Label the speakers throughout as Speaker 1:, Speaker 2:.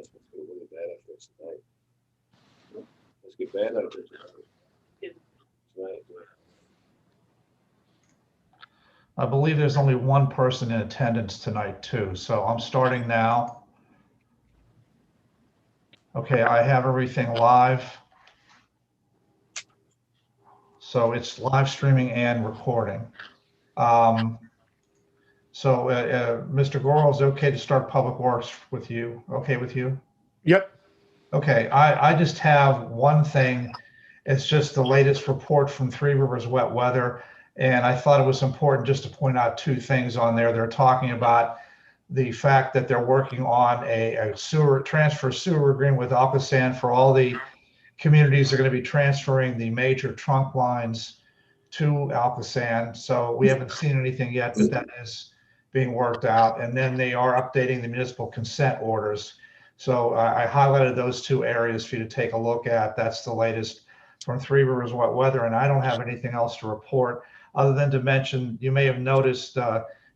Speaker 1: That's what's going to really bad after us tonight. Let's get bad out of it tonight.
Speaker 2: I believe there's only one person in attendance tonight too, so I'm starting now. Okay, I have everything live. So it's live streaming and recording. Mr. Goro, is it okay to start Public Works with you? Okay with you?
Speaker 3: Yep.
Speaker 2: Okay, I just have one thing. It's just the latest report from Three Rivers Wet Weather. And I thought it was important just to point out two things on there. They're talking about the fact that they're working on a transfer sewer agreement with Alcosan for all the communities that are going to be transferring the major trunk lines to Alcosan. So we haven't seen anything yet, but that is being worked out. And then they are updating the municipal consent orders. So I highlighted those two areas for you to take a look at. That's the latest from Three Rivers Wet Weather. And I don't have anything else to report other than to mention, you may have noticed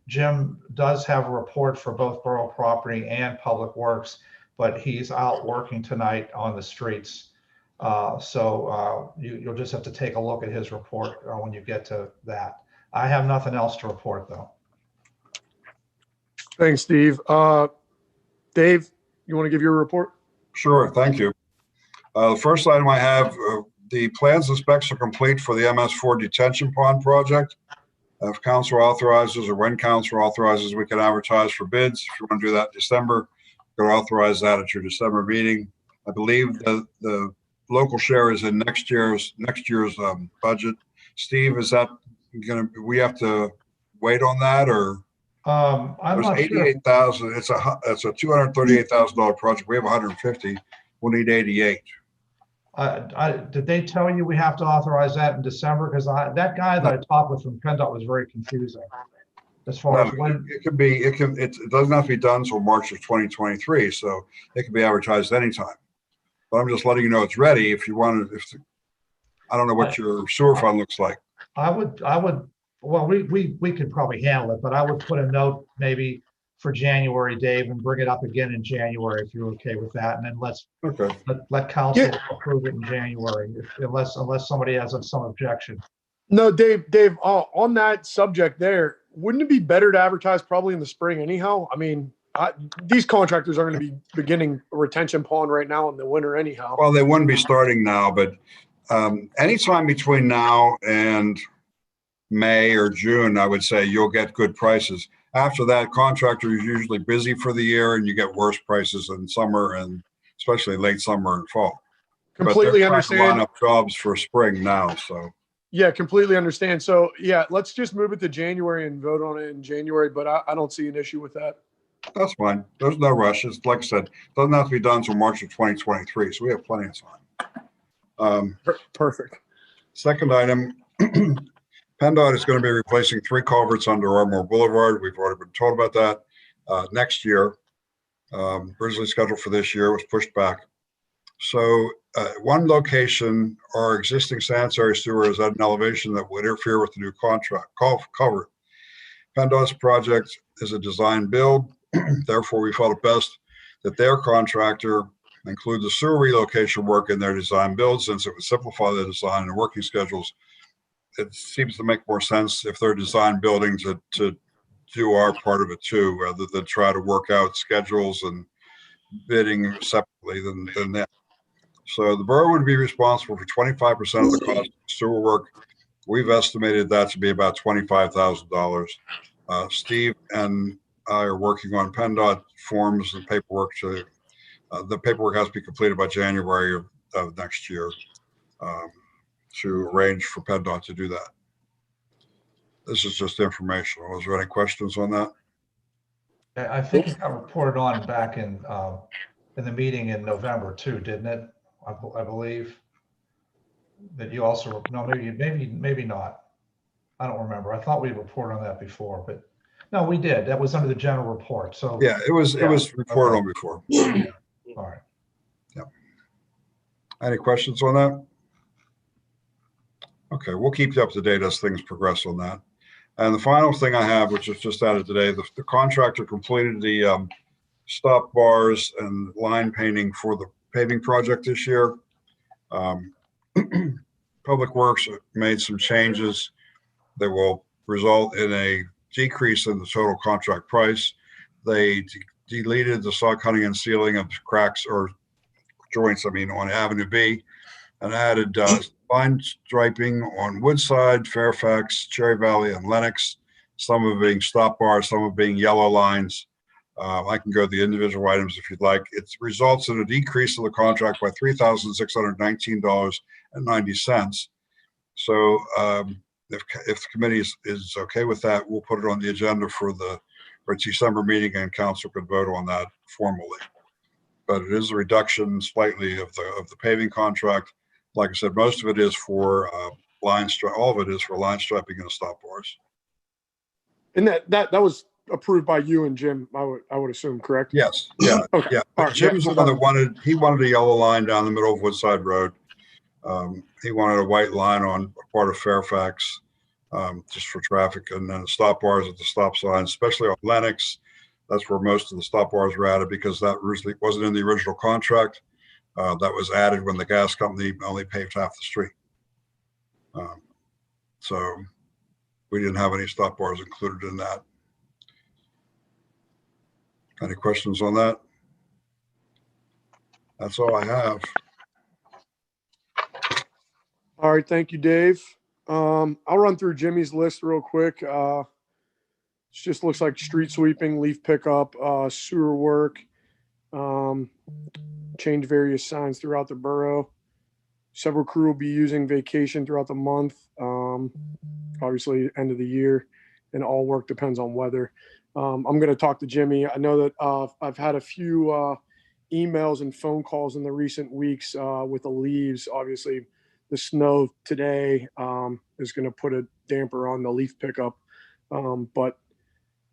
Speaker 2: Jim does have a report for both Borough Property and Public Works, but he's out working tonight on the streets. You'll just have to take a look at his report when you get to that. I have nothing else to report though.
Speaker 3: Thanks, Steve. Dave, you want to give your report?
Speaker 4: Sure, thank you. The first item I have, the plans and specs are complete for the MS4 detention pond project. If council authorizes, or when council authorizes, we can advertise for bids. If you want to do that in December, you can authorize that at your December meeting. I believe the local share is in next year's budget. Steve, is that going to, we have to wait on that, or?
Speaker 2: I'm not sure.
Speaker 4: 88,000. It's a $238,000 project. We have 150. We'll need 88.
Speaker 2: Did they tell you we have to authorize that in December? Because that guy that I talked with from PennDOT was very confusing as far as when.
Speaker 4: It doesn't have to be done until March of 2023, so it can be advertised anytime. But I'm just letting you know it's ready if you want to. I don't know what your sewer fund looks like.
Speaker 2: I would. Well, we could probably handle it, but I would put a note maybe for January, Dave, and bring it up again in January if you're okay with that, and then let council approve it in January, unless somebody has some objection.
Speaker 3: No, Dave, on that subject there, wouldn't it be better to advertise probably in the spring anyhow? I mean, these contractors are going to be beginning a retention pond right now in the winter anyhow.
Speaker 4: Well, they wouldn't be starting now, but anytime between now and May or June, I would say you'll get good prices. After that, contractor is usually busy for the year, and you get worse prices in summer, and especially late summer and fall.
Speaker 3: Completely understand.
Speaker 4: Line up jobs for spring now, so.
Speaker 3: Yeah, completely understand. So yeah, let's just move it to January and vote on it in January. But I don't see an issue with that.
Speaker 4: That's fine. There's no rush. It's like I said, it doesn't have to be done until March of 2023, so we have plenty of time.
Speaker 3: Perfect.
Speaker 4: Second item. PennDOT is going to be replacing 3 culverts under Ardmore Boulevard. We've already been told about that. Next year, originally scheduled for this year, was pushed back. So one location, our existing sanitary sewer is at an elevation that would interfere with the new culvert. PennDOT's project is a design build. Therefore, we felt it best that their contractor include the sewer relocation work in their design build, since it would simplify the design and working schedules. It seems to make more sense if they're design building to do our part of it too, rather than try to work out schedules and bidding separately than that. So the borough would be responsible for 25% of the cost of sewer work. We've estimated that to be about $25,000. Steve and I are working on PennDOT forms and paperwork the paperwork has to be completed by January of next year. To arrange for PennDOT to do that. This is just informational. Was there any questions on that?
Speaker 2: I think it got reported on back in the meeting in November too, didn't it? I believe that you also, no, maybe not. I don't remember. I thought we reported on that before, but no, we did. That was under the general report. So
Speaker 4: yeah, it was reported on before.
Speaker 2: Yeah. All right.
Speaker 4: Yeah. Any questions on that? Okay, we'll keep you up to date as things progress on that. And the final thing I have, which is just added today, the contractor completed the stop bars and line painting for the paving project this year. Public Works made some changes that will result in a decrease in the total contract price. They deleted the saw cutting and sealing of cracks or joints, on Avenue B, and added line striping on Woodside, Fairfax, Cherry Valley, and Lenox. Some of it being stop bars, some of it being yellow lines. I can go to the individual items if you'd like. It results in a decrease of the contract by $3,619.90. So if the committee is okay with that, we'll put it on the agenda for December meeting, and council could vote on that formally. But it is a reduction slightly of the paving contract. Like I said, most of it is for all of it is for line striping and stop bars.
Speaker 3: And that was approved by you and Jim, I would assume, correct?
Speaker 4: Yes. Yeah.
Speaker 3: Okay.
Speaker 4: Yeah.
Speaker 3: All right.
Speaker 4: Jim's the one that wanted a yellow line down the middle of Woodside Road. He wanted a white line on part of Fairfax, just for traffic, and then stop bars at the stop signs, especially on Lenox. That's where most of the stop bars were added, because that originally wasn't in the original contract. That was added when the gas company only paved half the street. So we didn't have any stop bars included in that. Any questions on that? That's all I have.
Speaker 3: All right. Thank you, Dave. I'll run through Jimmy's list real quick. It just looks like street sweeping, leaf pickup, sewer work, change various signs throughout the borough. Several crew will be using vacation throughout the month. Obviously, end of the year, and all work depends on weather. I'm going to talk to Jimmy. I know that I've had a few emails and phone calls in the recent weeks with the leaves. Obviously, the snow today is going to put a damper on the leaf pickup. But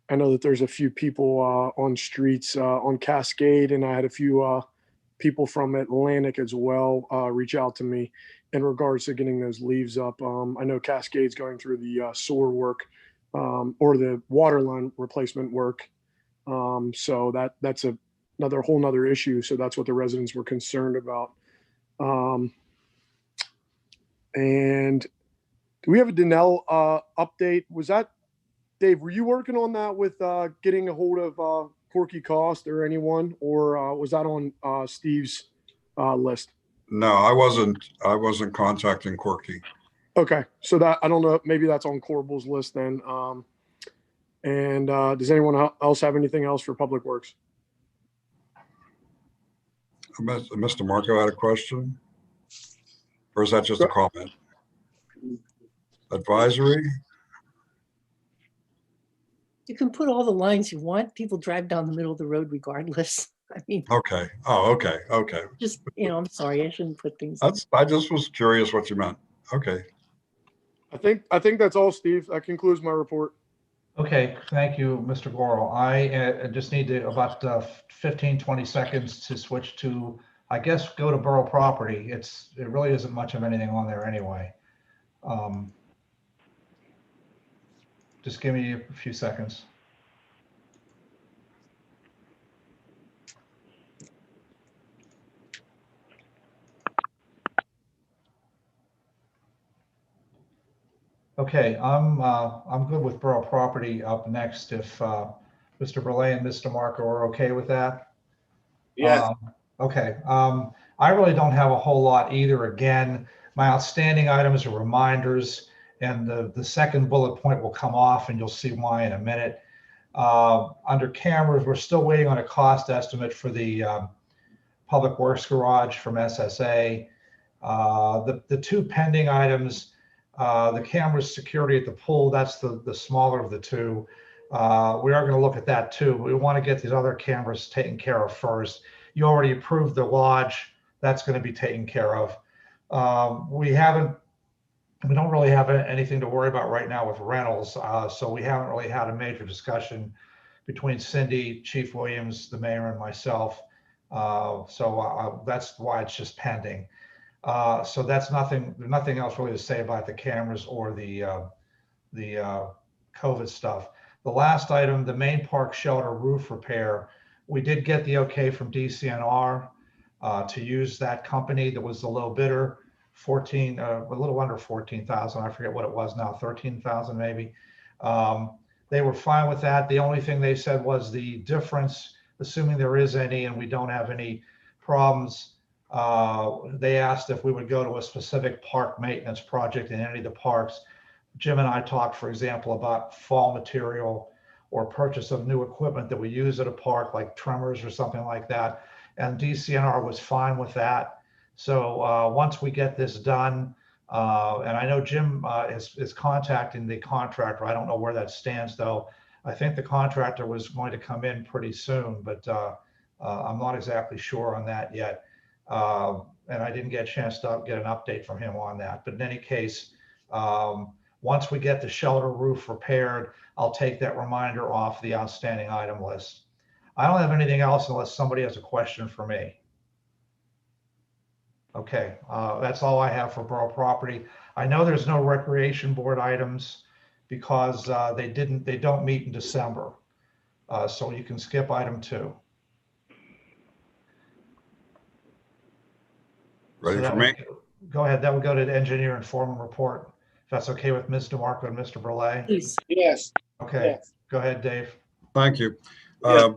Speaker 3: I know that there's a few people on streets on Cascade, and I had a few people from Atlantic as well reach out to me in regards to getting those leaves up. I know Cascade's going through the sewer work or the water line replacement work. So that's another whole nother issue. So that's what the residents were concerned about. And do we have a Donnell update? Was that, Dave, were you working on that with getting a hold of Corky Cost or anyone, or was that on Steve's list?
Speaker 4: No, I wasn't contacting Corky.
Speaker 3: Okay, so that, I don't know, maybe that's on Corbel's list then. And does anyone else have anything else for Public Works?
Speaker 4: Mr. Marco had a question, or is that just a comment? Advisory?
Speaker 5: You can put all the lines you want. People drive down the middle of the road regardless. I mean,
Speaker 4: Okay. Oh, okay. Okay.
Speaker 5: just, I'm sorry, I shouldn't put things.
Speaker 4: I just was curious what you meant. Okay.
Speaker 3: I think that's all, Steve. That concludes my report.
Speaker 2: Okay, thank you, Mr. Gorel. I just need to about 15, 20 seconds to switch to, I guess, go to borough property. It really isn't much of anything on there anyway. Just give me a few seconds. Okay, I'm good with borough property up next. If Mr. Burley and Mr. Marco are okay with that.
Speaker 1: Yeah.
Speaker 2: Okay. I really don't have a whole lot either. Again, my outstanding items are reminders, and the second bullet point will come off, and you'll see why in a minute. Under cameras, we're still waiting on a cost estimate for the Public Works garage from SSA. The two pending items, the camera's security at the pool, that's the smaller of the two. We are going to look at that too. We want to get these other cameras taken care of first. You already approved the lodge. That's going to be taken care of. We don't really have anything to worry about right now with rentals. So we haven't really had a major discussion between Cindy, Chief Williams, the mayor, and myself. So that's why it's just pending. So that's nothing else really to say about the cameras or the COVID stuff. The last item, the main park shelter roof repair. We did get the okay from DCNR to use that company that was the low bidder, a little under 14,000. I forget what it was now, 13,000 maybe. They were fine with that. The only thing they said was the difference, assuming there is any, and we don't have any problems, they asked if we would go to a specific park maintenance project in any of the parks. Jim and I talked, for example, about fall material or purchase of new equipment that we use at a park, like tremors or something like that. And DCNR was fine with that. So once we get this done, and I know Jim is contacting the contractor. I don't know where that stands, though. I think the contractor was going to come in pretty soon, but I'm not exactly sure on that yet. And I didn't get a chance to get an update from him on that. But in any case, once we get the shelter roof repaired, I'll take that reminder off the outstanding item list. I don't have anything else unless somebody has a question for me. Okay, that's all I have for borough property. I know there's no recreation board items because they don't meet in December. So you can skip item 2.
Speaker 4: Ready for me?
Speaker 2: Go ahead. That would go to the engineer and foreman report. If that's okay with Ms. DeMarco and Mr. Burley.
Speaker 5: Please.
Speaker 1: Yes.
Speaker 2: Okay,
Speaker 1: Yes.
Speaker 2: Go ahead, Dave.
Speaker 4: Thank you.
Speaker 1: Yes.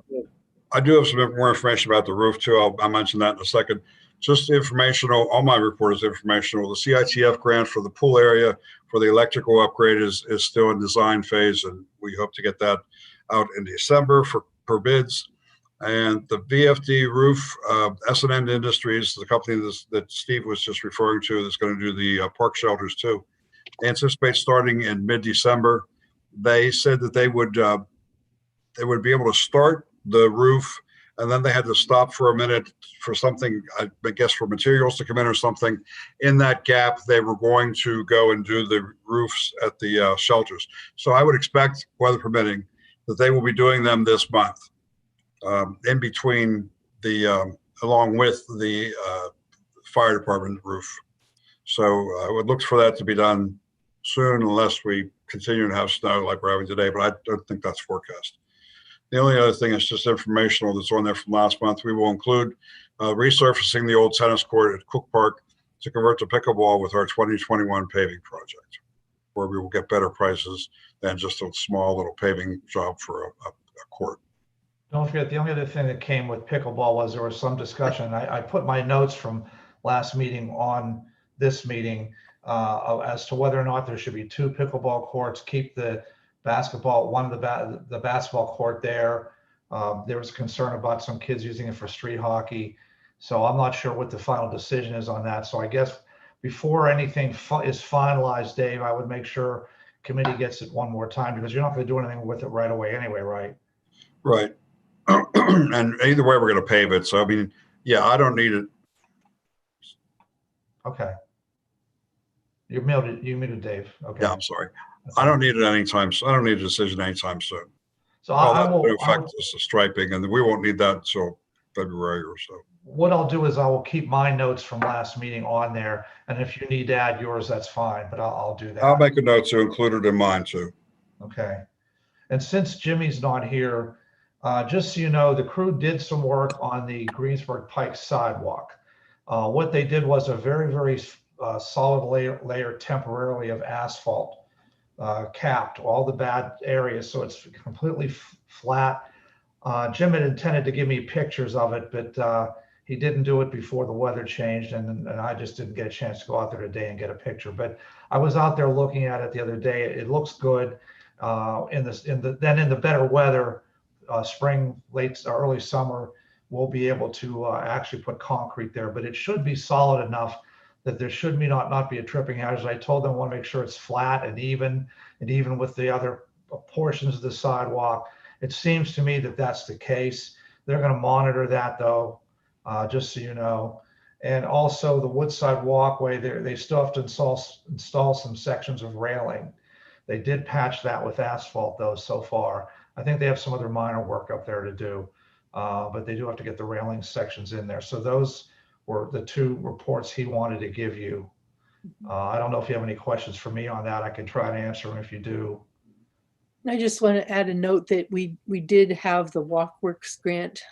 Speaker 4: I do have some more information about the roof too. I'll mention that in a second. Just informational, all my report is informational. The CITF grant for the pool area for the electrical upgrade is still in design phase, and we hope to get that out in December for bids. And the VFD roof, S&N Industries, the company that Steve was just referring to, that's going to do the park shelters too, anticipate starting in mid-December. They said that they would be able to start the roof, and then they had to stop for a minute for something, I guess for materials to come in or something. In that gap, they were going to go and do the roofs at the shelters. So I would expect, weather permitting, that they will be doing them this month, in between along with the fire department roof. So I would look for that to be done soon, unless we continue to have snow like we're having today, but I don't think that's forecast. The only other thing is just informational that's on there from last month. We will include resurfacing the old tennis court at Cook Park to convert to pickleball with our 2021 paving project, where we will get better prices than just a small little paving job for a court.
Speaker 2: Don't forget, the only other thing that came with pickleball was there was some discussion. I put my notes from last meeting on this meeting as to whether or not there should be 2 pickleball courts, keep the basketball, the basketball court there. There was concern about some kids using it for street hockey. So I'm not sure what the final decision is on that. So I guess before anything is finalized, Dave, I would make sure committee gets it one more time, because you're not going to do anything with it right away anyway, right?
Speaker 4: Right. And either way, we're going to pave it. So, I mean, yeah, I don't need it.
Speaker 2: Okay. You muted Dave. Okay.
Speaker 4: Yeah, I'm sorry. I don't need it anytime. I don't need a decision anytime soon.
Speaker 2: So
Speaker 4: All
Speaker 2: I
Speaker 4: that
Speaker 2: will.
Speaker 4: will affect is the striping, and we won't need that until February or so.
Speaker 2: What I'll do is I will keep my notes from last meeting on there, and if you need to add yours, that's fine. But I'll do that.
Speaker 4: I'll make a note to include it in mine too.
Speaker 2: Okay. And since Jimmy's not here, just so you know, the crew did some work on the Greensburg Pike sidewalk. What they did was a very, very solid layer temporarily of asphalt, capped all the bad areas, so it's completely flat. Jim had intended to give me pictures of it, but he didn't do it before the weather changed, and I just didn't get a chance to go out there today and get a picture. But I was out there looking at it the other day. It looks good. In the better weather, spring, late early summer, we'll be able to actually put concrete there. But it should be solid enough that there should not be a tripping hazard. I told them I want to make sure it's flat and even with the other portions of the sidewalk. It seems to me that that's the case. They're going to monitor that though, just so you know. And also the Woodside walkway, they still have to install some sections of railing. They did patch that with asphalt though so far. I think they have some other minor work up there to do, but they do have to get the railing sections in there. So those were the 2 reports he wanted to give you. I don't know if you have any questions for me on that. I can try to answer them if you do.
Speaker 5: I just want to add a note that we did have the WalkWorks grant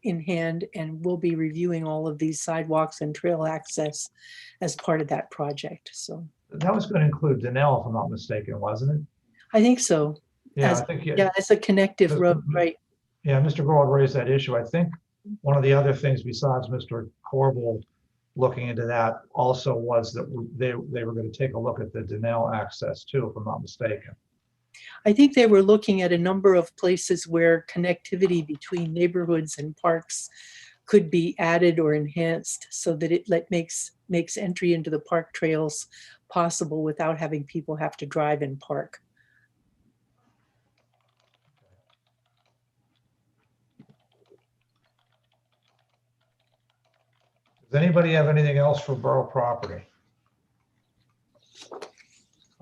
Speaker 5: in hand, and we'll be reviewing all of these sidewalks and trail access as part of that project. So
Speaker 2: That was going to include Denell, if I'm not mistaken, wasn't it?
Speaker 5: I think so.
Speaker 2: Yeah,
Speaker 5: As-
Speaker 2: I think,
Speaker 5: Yeah, it's a connective road, right?
Speaker 2: yeah, Mr. Gold raised that issue. I think one of the other things besides Mr. Corbel looking into that also was that they were going to take a look at the Denell access too, if I'm not mistaken.
Speaker 5: I think they were looking at a number of places where connectivity between neighborhoods and parks could be added or enhanced so that it makes entry into the park trails possible without having people have to drive and park.
Speaker 2: Does anybody have anything else for borough property?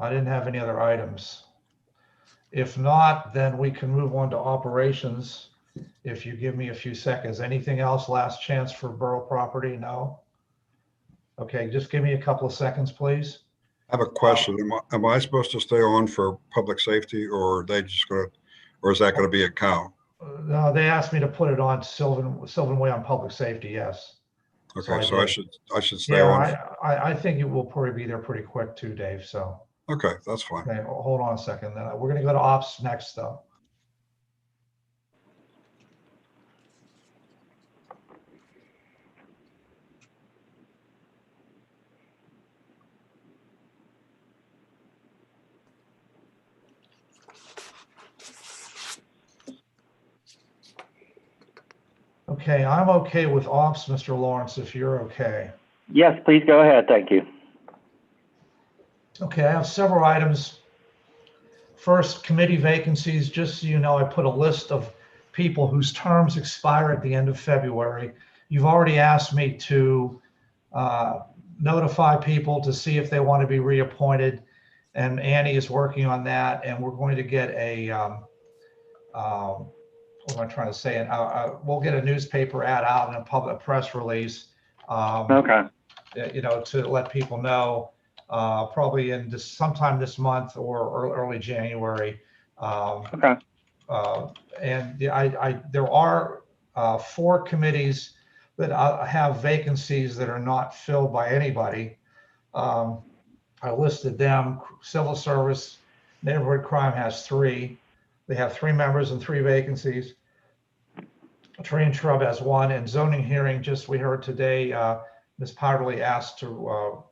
Speaker 2: I didn't have any other items. If not, then we can move on to operations. If you give me a few seconds. Anything else? Last chance for borough property? No? Okay, just give me a couple of seconds, please.
Speaker 4: I have a question. Am I supposed to stay on for public safety, or are they just going to, or is that going to be a count?
Speaker 2: No, they asked me to put it on Sylvan Way on public safety, yes.
Speaker 4: Okay,
Speaker 2: I
Speaker 4: so I
Speaker 2: did.
Speaker 4: should stay
Speaker 2: Yeah,
Speaker 4: on.
Speaker 2: I think you will probably be there pretty quick too, Dave, so.
Speaker 4: Okay, that's fine.
Speaker 2: Okay, hold on a second. Then we're gonna go to ops next, though. Okay, I'm okay with ops, Mr. Lawrence, if you're okay.
Speaker 6: Yes, please go ahead. Thank you.
Speaker 2: Okay, I have several items. First, committee vacancies. Just so you know, I put a list of people whose terms expire at the end of February. You've already asked me to notify people to see if they want to be reappointed, and Annie is working on that, and we're going to get a, what am I trying to say? We'll get a newspaper ad out and a press release.
Speaker 6: Okay.
Speaker 2: You know, to let people know, probably in sometime this month or early January.
Speaker 6: Okay.
Speaker 2: And there are 4 committees that have vacancies that are not filled by anybody. I listed them. Civil Service, Neighborhood Crime has 3. They have 3 members and 3 vacancies. Tree and Shrub has 1, and zoning hearing, just we heard today, Ms. Powderly asked to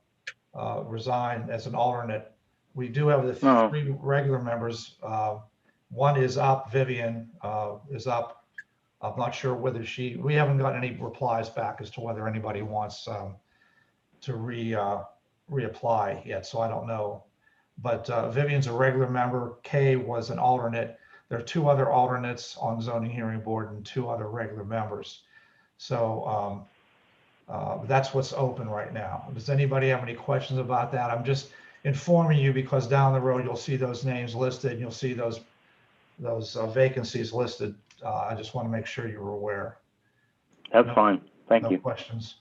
Speaker 2: resign as an alternate. We do have the 3 regular members. 1 is up, Vivian is up. I'm not sure whether we haven't got any replies back as to whether anybody wants to reapply yet, so I don't know. But Vivian's a regular member. Kay was an alternate. There are 2 other alternates on zoning hearing board and 2 other regular members. So that's what's open right now. Does anybody have any questions about that? I'm just informing you because down the road you'll see those names listed and you'll see those vacancies listed. I just want to make sure you're aware.
Speaker 6: That's fine. Thank you.
Speaker 2: No questions.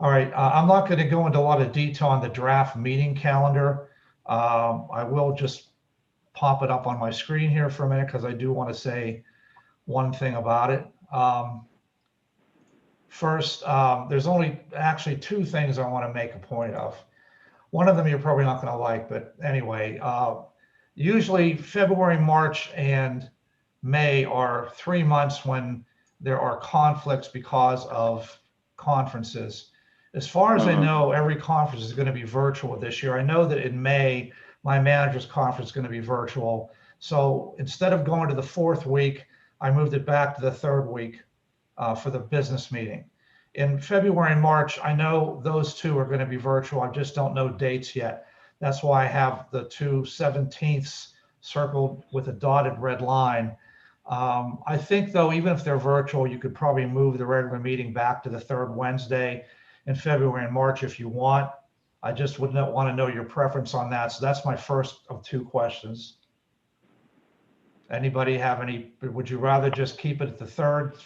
Speaker 2: All right. I'm not going to go into a lot of detail on the draft meeting calendar. I will just pop it up on my screen here for a minute because I do want to say one thing about it. First, there's only actually 2 things I want to make a point of. One of them you're probably not going to like, but anyway, usually February, March, and May are 3 months when there are conflicts because of conferences. As far as I know, every conference is going to be virtual this year. I know that in May, my manager's conference is going to be virtual. So instead of going to the 4th week, I moved it back to the 3rd week for the business meeting. In February and March, I know those 2 are going to be virtual. I just don't know dates yet. That's why I have the 2 17ths circled with a dotted red line. I think, though, even if they're virtual, you could probably move the regular meeting back to the 3rd Wednesday in February and March if you want. I just would not want to know your preference on that. So that's my first of 2 questions. Anybody have any? Would you rather just keep it at the 3rd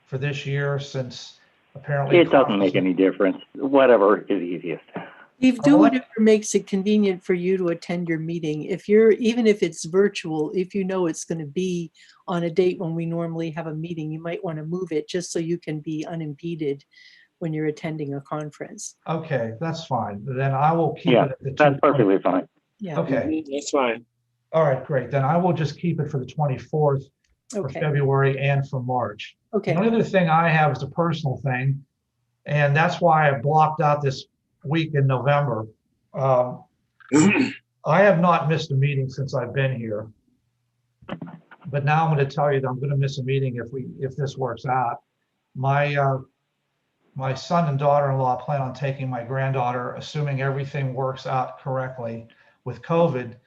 Speaker 2: for this year, since apparently
Speaker 6: It doesn't make any difference. Whatever is easiest.
Speaker 5: Steve, do whatever makes it convenient for you to attend your meeting. Even if it's virtual, if you know it's going to be on a date when we normally have a meeting, you might want to move it just so you can be unimpeded when you're attending a conference.
Speaker 2: Okay, that's fine. Then I will keep
Speaker 6: Yeah,
Speaker 2: it at the
Speaker 6: that's perfectly fine.
Speaker 5: Yeah.
Speaker 2: Okay.
Speaker 1: That's fine.
Speaker 2: All right, great. Then I will just keep it for the 24th for
Speaker 5: Okay.
Speaker 2: February and for March.
Speaker 5: Okay.
Speaker 2: The only other thing I have is a personal thing, and that's why I blocked out this week in November. I have not missed a meeting since I've been here, but now I'm going to tell you that I'm going to miss a meeting if this works out. My son and daughter-in-law plan on taking my granddaughter, assuming everything works out correctly with COVID,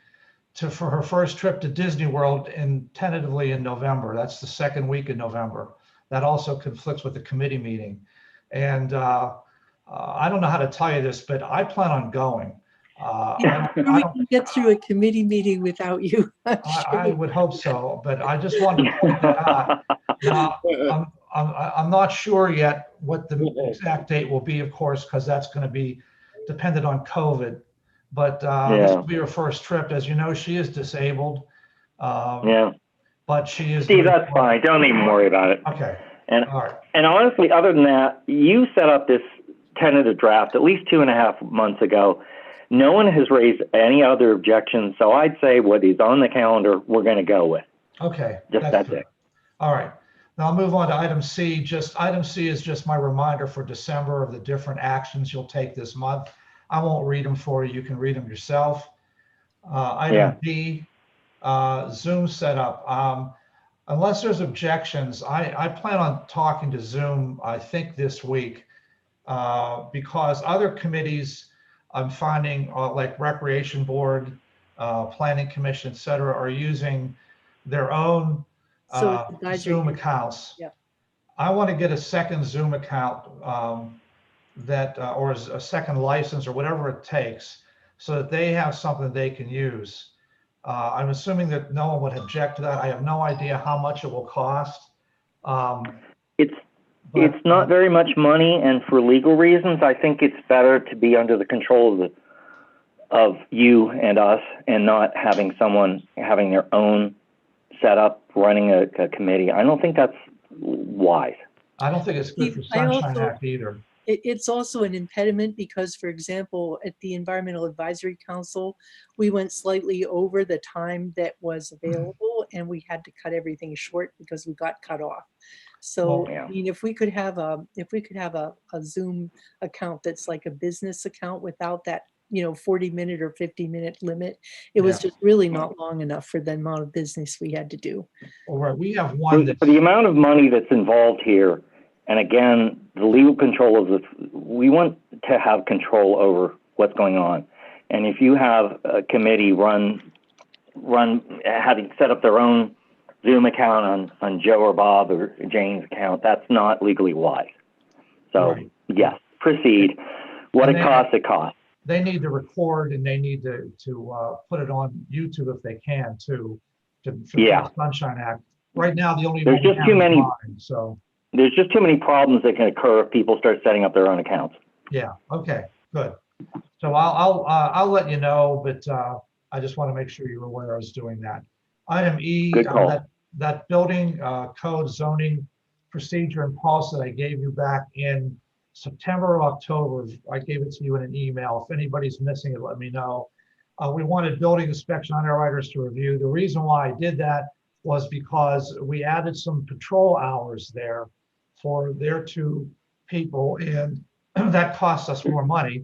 Speaker 2: for her first trip to Disney World tentatively in November. That's the second week in November. That also conflicts with the committee meeting. And I don't know how to tell you this, but I plan on going.
Speaker 5: We can get through a committee meeting without you.
Speaker 2: I would hope so, but I just wanted to point that out. Now, I'm not sure yet what the exact date will be, of course, because that's going to be dependent on COVID. But this will be her first trip. As you know, she is disabled.
Speaker 6: Yeah.
Speaker 2: But she is.
Speaker 6: Steve, that's fine. Don't even worry about it.
Speaker 2: Okay.
Speaker 6: And
Speaker 2: all right.
Speaker 6: And honestly, other than that, you set up this tentative draft at least 2.5 months ago. No one has raised any other objections. So I'd say what is on the calendar, we're going to go with.
Speaker 2: Okay.
Speaker 6: That's it.
Speaker 2: All right. Now I'll move on to item C. Item C is just my reminder for December of the different actions you'll take this month. I won't read them for you. You can read them yourself. Item D, Zoom setup. Unless there's objections, I plan on talking to Zoom, I think this week, because other committees I'm finding like Recreation Board, Planning Commission, et cetera, are using their own Zoom accounts.
Speaker 5: Yeah.
Speaker 2: I want to get a second Zoom account or a second license or whatever it takes so that they have something they can use. I'm assuming that no one would object to that. I have no idea how much it will cost.
Speaker 6: It's not very much money, and for legal reasons, I think it's better to be under the control of you and us, and not having someone having their own setup running a committee. I don't think that's wise.
Speaker 2: I don't think it's good for Sunshine Act either.
Speaker 5: It's also an impediment because, for example, at the Environmental Advisory Council, we went slightly over the time that was available, and we had to cut everything short because we got cut off. So, I mean, if we could have a Zoom account that's like a business account without that, 40-minute or 50-minute limit, it was just really not long enough for the amount of business we had to do.
Speaker 2: All right, we have one.
Speaker 6: For the amount of money that's involved here, and again, the legal control of this, we want to have control over what's going on. And if you have a committee having set up their own Zoom account on Joe or Bob or Jane's account, that's not legally wise. So yes, proceed. What it costs, it costs.
Speaker 2: They need to record and they need to put it on YouTube if they can too. For the Sunshine Act. Right now, the only
Speaker 6: there's just too many.
Speaker 2: So.
Speaker 6: There's just too many problems that can occur if people start setting up their own accounts.
Speaker 2: Yeah. Okay. Good. So I'll let you know, but I just want to make sure you're aware I was doing that. Item E, that building code zoning procedure and policy that I gave you back in September or October. I gave it to you in an email. If anybody's missing it, let me know. We wanted building inspection underwriters to review. The reason why I did that was because we added some patrol hours there for their 2 people, and that costs us more money.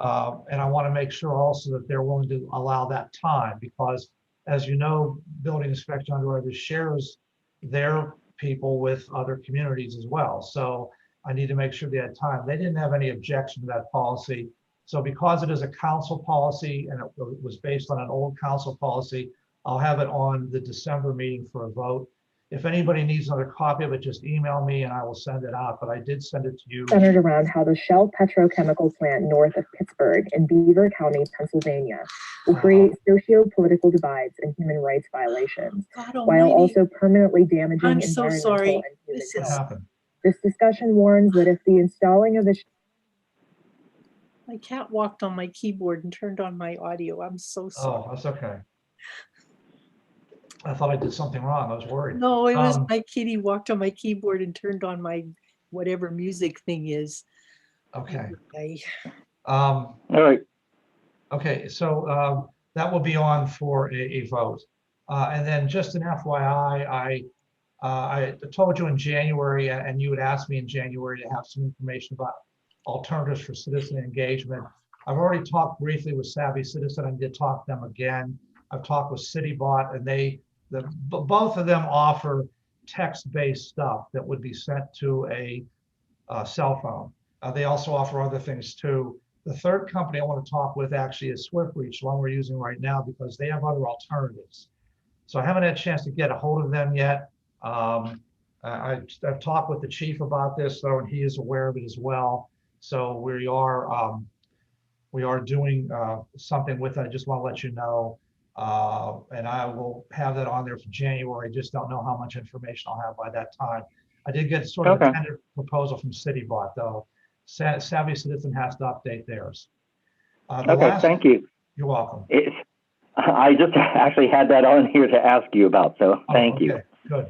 Speaker 2: And I want to make sure also that they're willing to allow that time because, as you know, building inspection underwriters shares their people with other communities as well. So I need to make sure they had time. They didn't have any objection to that policy. So because it is a council policy and it was based on an old council policy, I'll have it on the December meeting for a vote. If anybody needs another copy of it, just email me and I will send it out, but I did send it to you.
Speaker 7: Centered around how the Shell petrochemical plant north of Pittsburgh in Beaver County, Pennsylvania, will create socio-political divides and human rights violations, while also permanently damaging environmental and human health. This discussion warns that if the installing of the
Speaker 5: My cat walked on my keyboard and turned on my audio. I'm so sorry.
Speaker 2: Oh, that's okay. I thought I did something wrong. I was worried.
Speaker 5: No, it was my kitty walked on my keyboard and turned on my whatever music thing is.
Speaker 2: Okay.
Speaker 5: Anyway.
Speaker 2: All
Speaker 6: right.
Speaker 2: Okay, so that will be on for a vote. And then just an FYI, I told you in January, and you had asked me in January to have some information about alternatives for citizen engagement. I've already talked briefly with Savvy Citizen. I did talk to them again. I've talked with CityBot, and both of them offer text-based stuff that would be sent to a cell phone. They also offer other things too. The third company I want to talk with actually is SwiftReach, the one we're using right now, because they have other alternatives. So I haven't had a chance to get a hold of them yet. I've talked with the chief about this, though, and he is aware of it as well. So we are doing something with it. I just want to let you know. And I will have that on there for January. Just don't know how much information I'll have by that time. I did get sort of a tentative proposal from CityBot, though. Savvy Citizen has to update theirs.
Speaker 6: Thank you.
Speaker 2: You're welcome.
Speaker 6: I just actually had that on here to ask you about, so thank you.
Speaker 2: Good.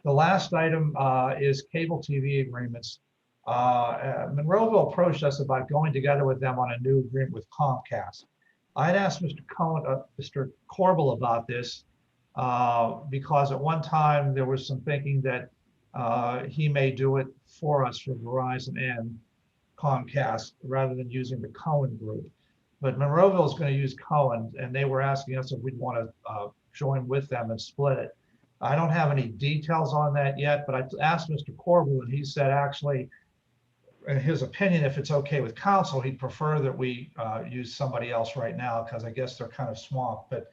Speaker 2: The last item is cable TV agreements. Monroeville approached us about going together with them on a new agreement with Comcast. I had asked Mr. Corbel about this because at one time there was some thinking that he may do it for us for Verizon and Comcast rather than using the Cohen group. But Monroeville is going to use Cohen, and they were asking us if we'd want to join with them and split it. I don't have any details on that yet, but I asked Mr. Corbel, and he said actually, in his opinion, if it's okay with council, he'd prefer that we use somebody else right now because I guess they're kind of swamped. But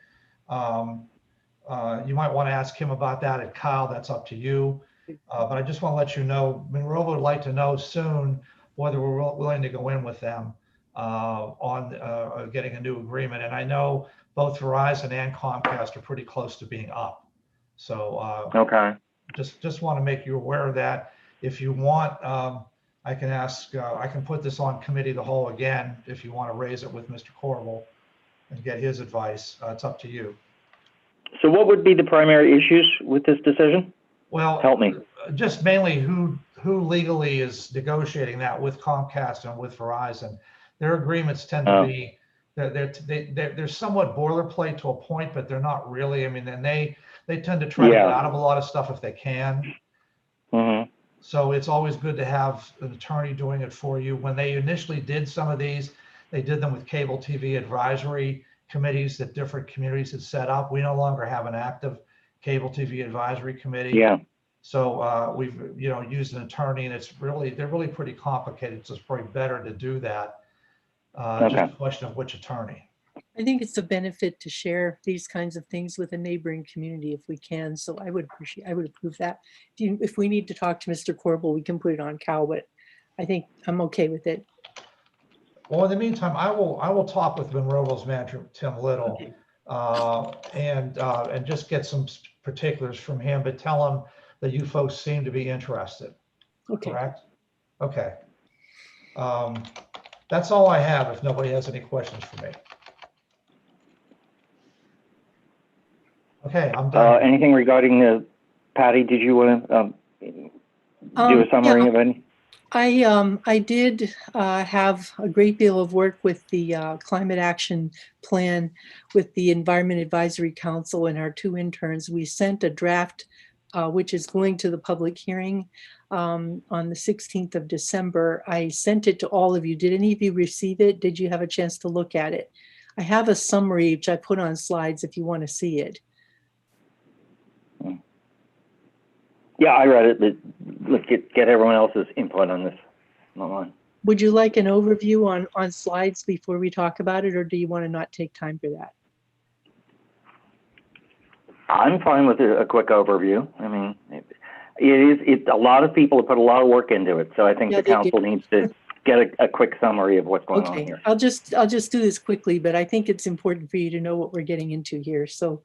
Speaker 2: you might want to ask him about that. And Kyle, that's up to you. But I just want to let you know, Monroeville would like to know soon whether we're willing to go in with them on getting a new agreement. And I know both Verizon and Comcast are pretty close to being up. So just want to make you aware of that. If you want, I can ask, I can put this on committee of the whole again if you want to raise it with Mr. Corbel and get his advice. It's up to you.
Speaker 6: So what would be the primary issues with this decision?
Speaker 2: Well,
Speaker 6: help me.
Speaker 2: Just mainly who legally is negotiating that with Comcast and with Verizon. Their agreements tend to be they're somewhat boilerplate to a point, but they're not really. I mean, and they tend to try to get out of a lot of stuff if they can.
Speaker 6: Mm-hmm.
Speaker 2: So it's always good to have an attorney doing it for you. When they initially did some of these, they did them with cable TV advisory committees that different communities had set up. We no longer have an active cable TV advisory committee.
Speaker 6: Yeah.
Speaker 2: So we've used an attorney, and they're really pretty complicated. So it's probably better to do that. Just a question of which attorney.
Speaker 5: I think it's a benefit to share these kinds of things with a neighboring community if we can. So I would approve that. If we need to talk to Mr. Corbel, we can put it on Cal, but I think I'm okay with it.
Speaker 2: Well, in the meantime, I will talk with Monroeville's manager, Tim Little, and just get some particulars from him, but tell him that you folks seem to be interested.
Speaker 5: Okay.
Speaker 2: Correct? Okay. That's all I have if nobody has any questions for me. Okay, I'm done.
Speaker 6: Anything regarding the, Patty, did you want to do a summary of any?
Speaker 5: I did have a great deal of work with the climate action plan with the Environment Advisory Council and our two interns. We sent a draft which is going to the public hearing on the 16th of December. I sent it to all of you. Did any of you receive it? Did you have a chance to look at it? I have a summary which I put on slides if you want to see it.
Speaker 6: Yeah, I read it, but let's get everyone else's input on this. Not mine.
Speaker 5: Would you like an overview on slides before we talk about it, or do you want to not take time for that?
Speaker 6: I'm fine with a quick overview. I mean, it's a lot of people have put a lot of work into it, so I think the council needs to get a quick summary of what's going on here.
Speaker 5: I'll just do this quickly, but I think it's important for you to know what we're getting into here. So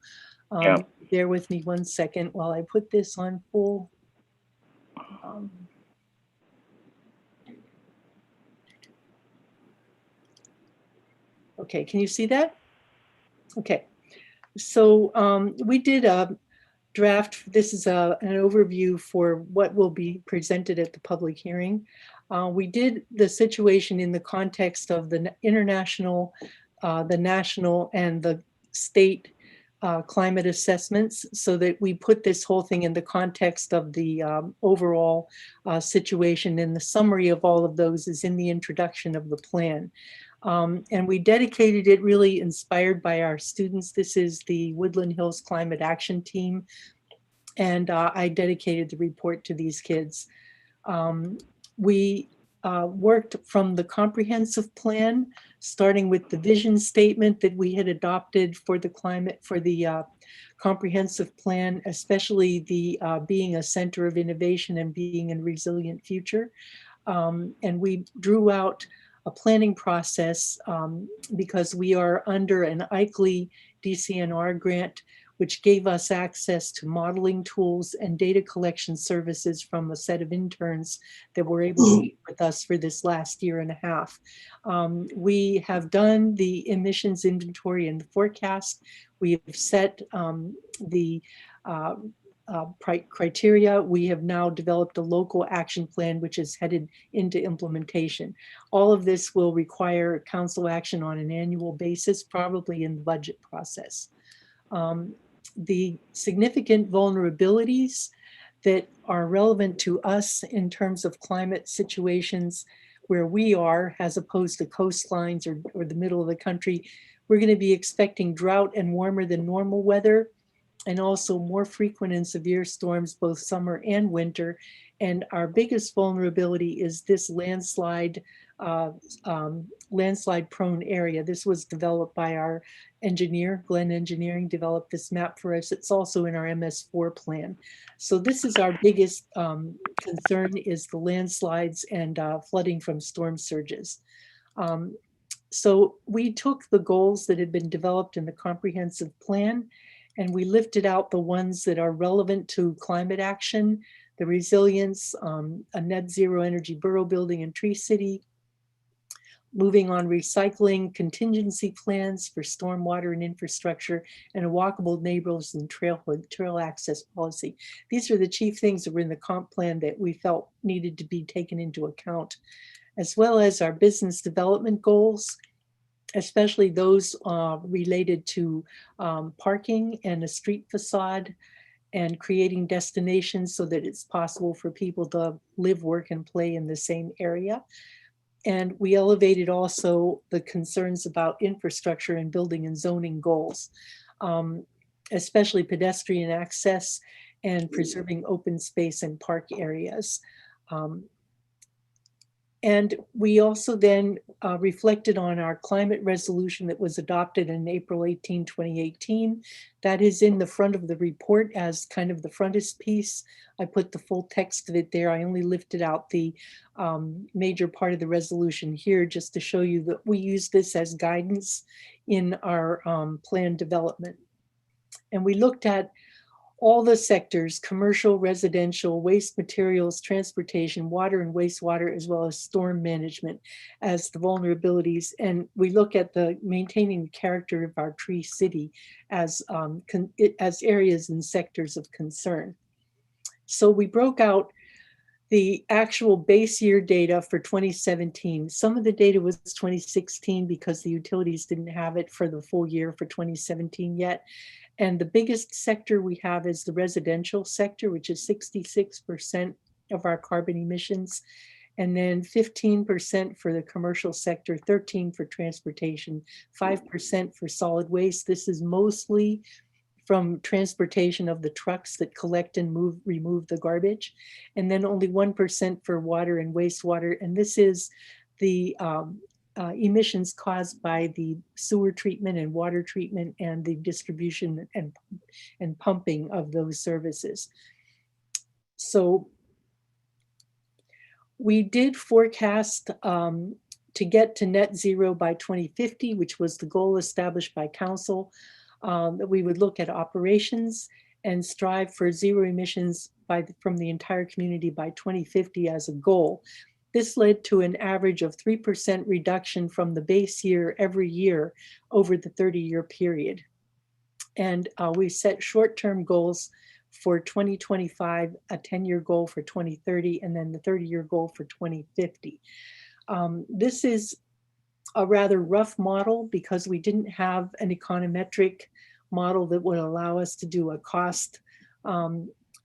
Speaker 5: bear with me 1 second while I put this on full. Okay, can you see that? Okay, so we did a draft. This is an overview for what will be presented at the public hearing. We did the situation in the context of the international, the national, and the state climate assessments, so that we put this whole thing in the context of the overall situation. And the summary of all of those is in the introduction of the plan. And we dedicated it, really inspired by our students. This is the Woodland Hills Climate Action Team. And I dedicated the report to these kids. We worked from the comprehensive plan, starting with the vision statement that we had adopted for the climate, for the comprehensive plan, especially the being a center of innovation and being a resilient future. And we drew out a planning process because we are under an ICLEI DCNR grant, which gave us access to modeling tools and data collection services from a set of interns that were able to meet with us for this last year and a half. We have done the emissions inventory and the forecast. We have set the criteria. We have now developed a local action plan, which is headed into implementation. All of this will require council action on an annual basis, probably in the budget process. The significant vulnerabilities that are relevant to us in terms of climate situations where we are, as opposed to coastlines or the middle of the country, we're going to be expecting drought and warmer than normal weather, and also more frequent and severe storms, both summer and winter. And our biggest vulnerability is this landslide prone area. This was developed by our engineer, Glenn Engineering developed this map for us. It's also in our MS4 plan. So this is our biggest concern, is the landslides and flooding from storm surges. So we took the goals that had been developed in the comprehensive plan, and we lifted out the ones that are relevant to climate action, the resilience, a net zero energy borough building and tree city, moving on recycling, contingency plans for stormwater and infrastructure, and a walkable neighborhoods and trail access policy. These are the chief things that were in the comp plan that we felt needed to be taken into account, as well as our business development goals, especially those related to parking and a street facade, and creating destinations so that it's possible for people to live, work, and play in the same area. And we elevated also the concerns about infrastructure and building and zoning goals, especially pedestrian access and preserving open space and park areas. And we also then reflected on our climate resolution that was adopted in April 18, 2018. That is in the front of the report as kind of the frontispiece. I put the full text of it there. I only lifted out the major part of the resolution here just to show you that we use this as guidance in our plan development. And we looked at all the sectors: commercial, residential, waste materials, transportation, water and wastewater, as well as storm management as the vulnerabilities. And we look at the maintaining the character of our tree city as areas and sectors of concern. So we broke out the actual base year data for 2017. Some of the data was 2016 because the utilities didn't have it for the full year for 2017 yet. And the biggest sector we have is the residential sector, which is 66% of our carbon emissions. And then 15% for the commercial sector, 13% for transportation, 5% for solid waste. This is mostly from transportation of the trucks that collect and remove the garbage. And then only 1% for water and wastewater. And this is the emissions caused by the sewer treatment and water treatment and the distribution and pumping of those services. So we did forecast to get to net zero by 2050, which was the goal established by council, that we would look at operations and strive for zero emissions from the entire community by 2050 as a goal. This led to an average of 3% reduction from the base year every year over the 30-year period. And we set short-term goals for 2025, a 10-year goal for 2030, and then the 30-year goal for 2050. This is a rather rough model because we didn't have an econometric model that would allow us to do a cost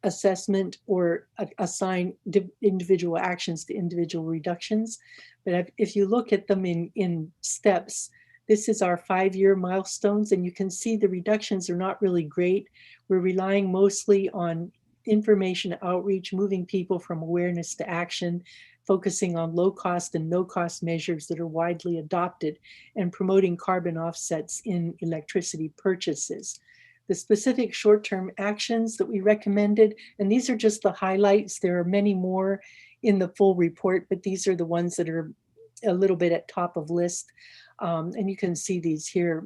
Speaker 5: assessment or assign individual actions to individual reductions. But if you look at them in steps, this is our 5-year milestones, and you can see the reductions are not really great. We're relying mostly on information outreach, moving people from awareness to action, focusing on low cost and no cost measures that are widely adopted, and promoting carbon offsets in electricity purchases. The specific short-term actions that we recommended, and these are just the highlights. There are many more in the full report, but these are the ones that are a little bit at top of list. And you can see these here.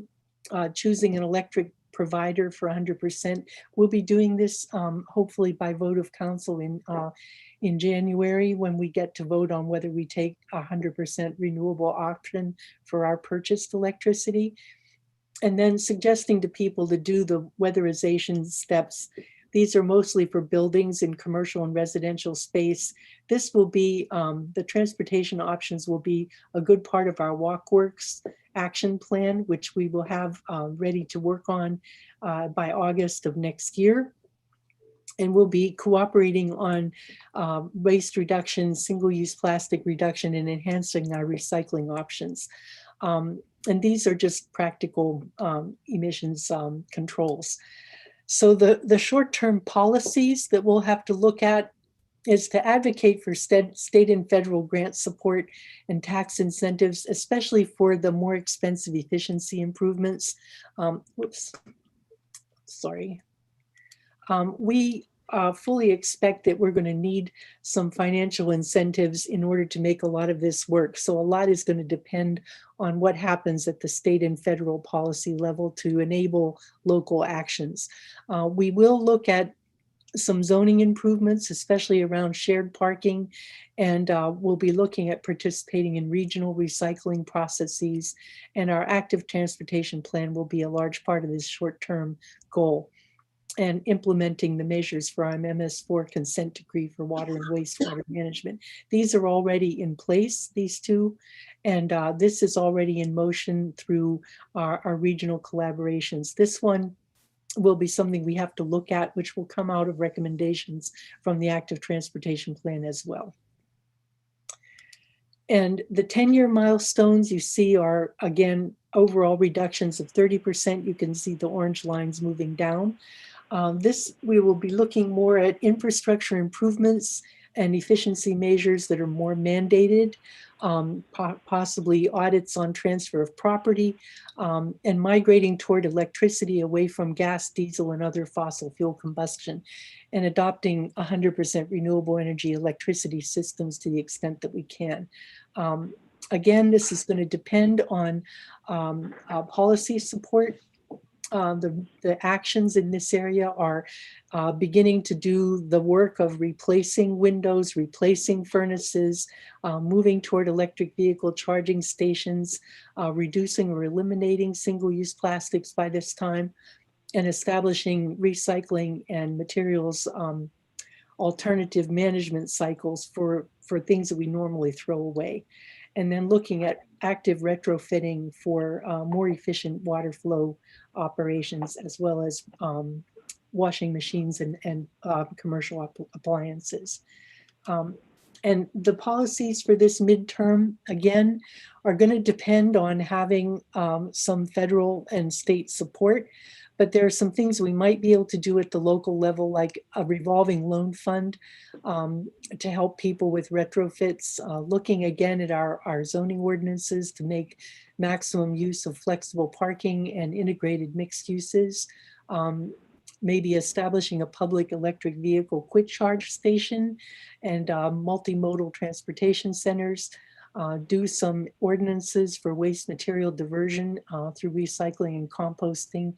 Speaker 5: Choosing an electric provider for 100%. We'll be doing this hopefully by vote of council in January, when we get to vote on whether we take 100% renewable option for our purchased electricity. And then suggesting to people to do the weatherization steps. These are mostly for buildings in commercial and residential space. This will be, the transportation options will be a good part of our walkworks action plan, which we will have ready to work on by August of next year. And we'll be cooperating on waste reduction, single-use plastic reduction, and enhancing our recycling options. And these are just practical emissions controls. So the short-term policies that we'll have to look at is to advocate for state and federal grant support and tax incentives, especially for the more expensive efficiency improvements. We fully expect that we're going to need some financial incentives in order to make a lot of this work. So a lot is going to depend on what happens at the state and federal policy level to enable local actions. We will look at some zoning improvements, especially around shared parking, and we'll be looking at participating in regional recycling processes, and our active transportation plan will be a large part of this short-term goal, and implementing the measures for our MS4 consent decree for water and wastewater management. These are already in place, these two, and this is already in motion through our regional collaborations. This one will be something we have to look at, which will come out of recommendations from the active transportation plan as well. And the 10-year milestones you see are, again, overall reductions of 30%. You can see the orange lines moving down. We will be looking more at infrastructure improvements and efficiency measures that are more mandated, possibly audits on transfer of property, and migrating toward electricity away from gas, diesel, and other fossil fuel combustion, and adopting 100% renewable energy electricity systems to the extent that we can. Again, this is going to depend on policy support. The actions in this area are beginning to do the work of replacing windows, replacing furnaces, moving toward electric vehicle charging stations, reducing or eliminating single-use plastics by this time, and establishing recycling and materials alternative management cycles for things that we normally throw away. And then looking at active retrofitting for more efficient water flow operations, as well as washing machines and commercial appliances. And the policies for this midterm, again, are going to depend on having some federal and state support. But there are some things we might be able to do at the local level, like a revolving loan fund to help people with retrofits, looking again at our zoning ordinances to make maximum use of flexible parking and integrated mixed uses, maybe establishing a public electric vehicle quick charge station and multimodal transportation centers, do some ordinances for waste material diversion through recycling and composting,